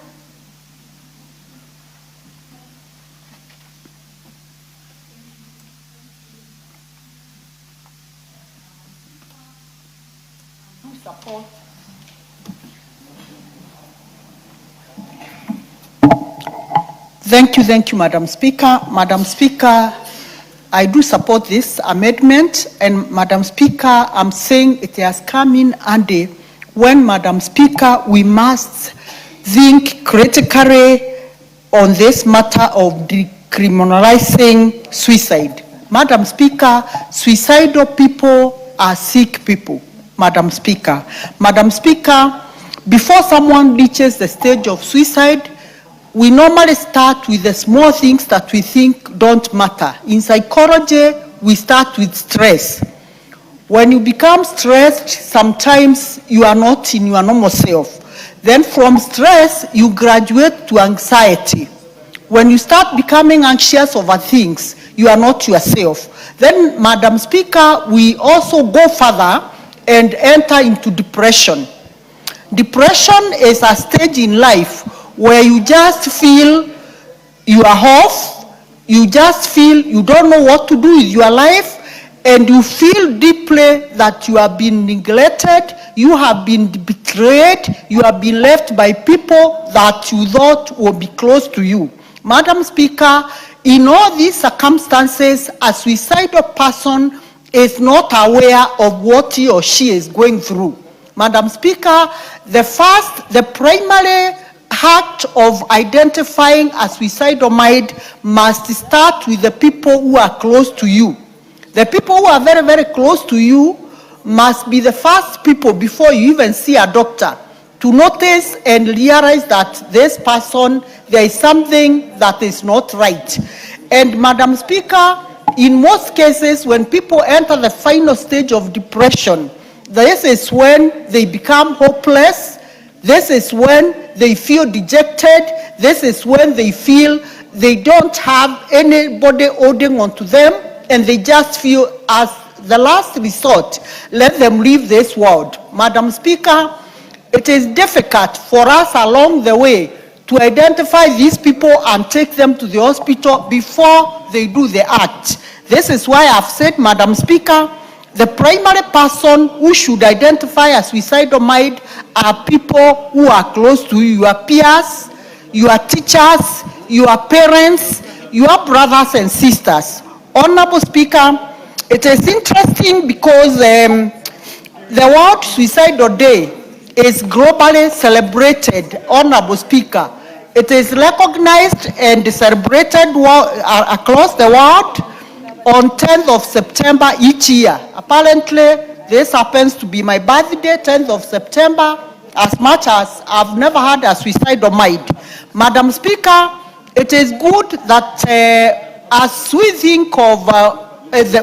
Thank you, Madam Speaker. Madam Speaker, I do support this amendment, and Madam Speaker, I'm saying it has come in handy when, Madam Speaker, we must think critically on this matter of decriminalizing suicide. Madam Speaker, suicidal people are sick people, Madam Speaker. Madam Speaker, before someone reaches the stage of suicide, we normally start with the small things that we think don't matter. In psychology, we start with stress. When you become stressed, sometimes you are not in your normal self. Then from stress, you graduate to anxiety. When you start becoming anxious over things, you are not yourself. Then, Madam Speaker, we also go further and enter into depression. Depression is a stage in life where you just feel you are off, you just feel you don't know what to do with your life, and you feel deeply that you have been neglected, you have been betrayed, you have been left by people that you thought would be close to you. Madam Speaker, in all these circumstances, a suicidal person is not aware of what he or she is going through. Madam Speaker, the primary act of identifying a suicidal mind must start with the people who are close to you. The people who are very, very close to you must be the first people before you even see a doctor to notice and realize that this person, there is something that is not right. And Madam Speaker, in most cases, when people enter the final stage of depression, this is when they become hopeless. This is when they feel dejected. This is when they feel they don't have anybody holding on to them, and they just feel as the last resort, let them leave this world. Madam Speaker, it is difficult for us along the way to identify these people and take them to the hospital before they do the act. This is why I've said, Madam Speaker, the primary person who should identify a suicidal mind are people who are close to you, your peers, your teachers, your parents, your brothers and sisters. Honorable Speaker, it is interesting because the World Suicidal Day is globally celebrated, Honorable Speaker. It is recognized and celebrated across the world on 10th of September each year. Apparently, this happens to be my birthday, 10th of September, as much as I've never had a suicidal mind. Madam Speaker, it is good that as we think of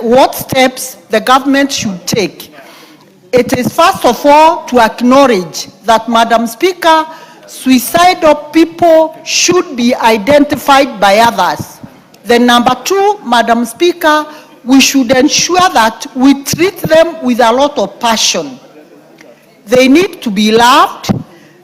what steps the government should take, it is first of all to acknowledge that, Madam Speaker, suicidal people should be identified by others. Then number two, Madam Speaker, we should ensure that we treat them with a lot of passion. They need to be loved.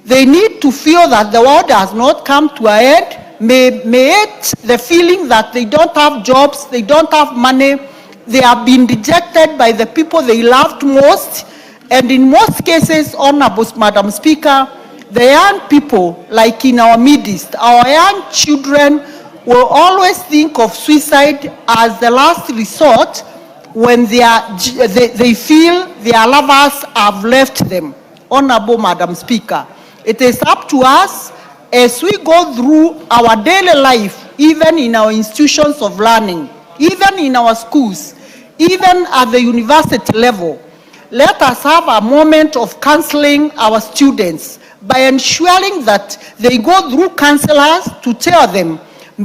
They need to feel that the world has not come to an end. May it the feeling that they don't have jobs, they don't have money, they have been rejected by the people they loved most. And in most cases, Honorable Madam Speaker, the young people, like in our midst, our young children will always think of suicide as the last resort when they feel their lovers have left them. Honorable Madam Speaker, it is up to us as we go through our daily life, even in our institutions of learning, even in our schools, even at the university level. Let us have a moment of counseling our students by ensuring that they go through counselors to tell them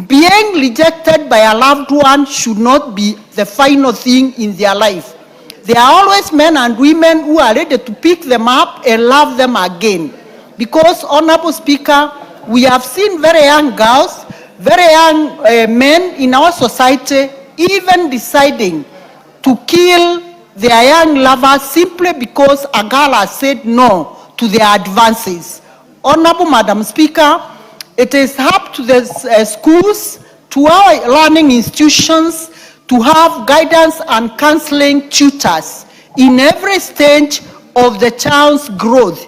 being rejected by a loved one should not be the final thing in their life. There are always men and women who are ready to pick them up and love them again. Because, Honorable Speaker, we have seen very young girls, very young men in our society even deciding to kill their young lovers simply because a girl has said no to their advances. Honorable Madam Speaker, it is up to the schools, to our learning institutions, to have guidance and counseling tutors in every stage of the child's growth,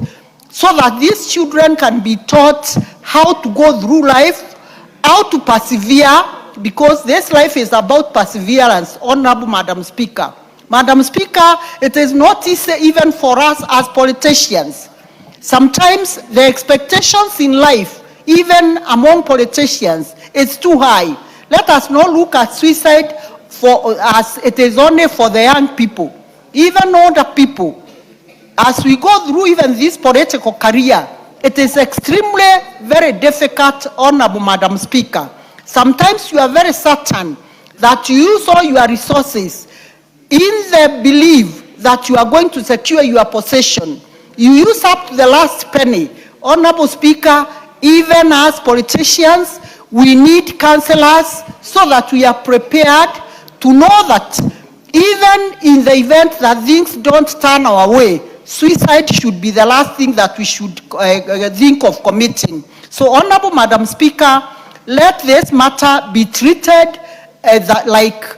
so that these children can be taught how to go through life, how to persevere, because this life is about perseverance, Honorable Madam Speaker. Madam Speaker, it is not easy even for us as politicians. Sometimes the expectations in life, even among politicians, is too high. Let us not look at suicide as it is only for the young people, even older people. As we go through even this political career, it is extremely very difficult, Honorable Madam Speaker. Sometimes you are very certain that you use all your resources in the belief that you are going to secure your possession. You use up to the last penny. Honorable Speaker, even as politicians, we need counselors so that we are prepared to know that even in the event that things don't turn our way, suicide should be the last thing that we should think of committing. So, Honorable Madam Speaker, let this matter be treated like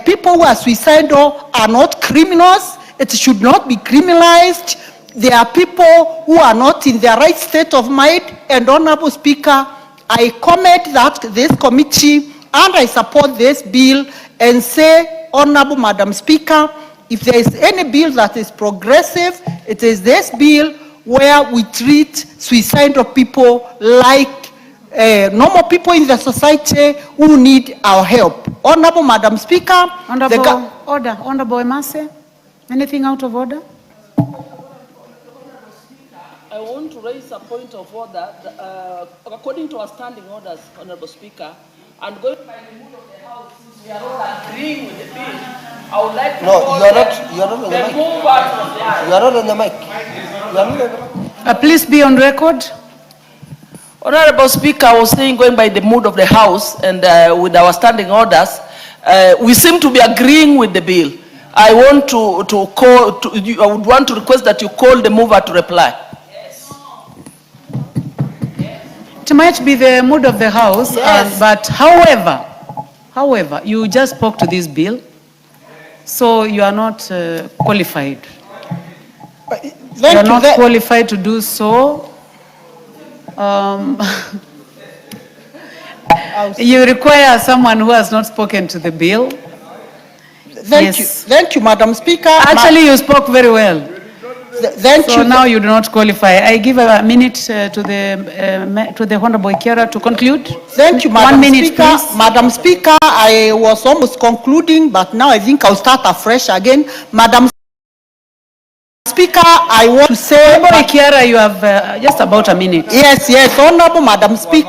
people who are suicidal are not criminals. It should not be criminalized. There are people who are not in their right state of mind. And Honorable Speaker, I comment that this committee and I support this bill and say, Honorable Madam Speaker, if there is any bill that is progressive, it is this bill where we treat suicidal people like normal people in the society who need our help. Honorable Madam Speaker. Honorable, order. Honorable Emase, anything out of order? I want to raise a point of order. According to our standing orders, Honorable Speaker, and going by the mood of the House, since we are all agreeing with the bill, I would like to call you are not on the mic. You are not on the mic. You are not on the mic. Please be on record. Honorable Speaker, I was saying, going by the mood of the House and with our standing orders, we seem to be agreeing with the bill. I want I would want to request that you call the mover to reply. It might be the mood of the House, Yes. but however, you just spoke to this bill, so you are not qualified. You are not qualified to do so. You require someone who has not spoken to the bill. Thank you, Madam Speaker. Actually, you spoke very well. Thank So you. now you do not qualify. I give a minute to the Honorable Kiara to conclude. Thank you, Madam 1 minute, Speaker. please. Madam Speaker, I was almost concluding, but now I think I'll start afresh again. Madam Speaker, I want to say... Honorable Kiara, you have just about a minute. Yes, Honorable Madam Speaker.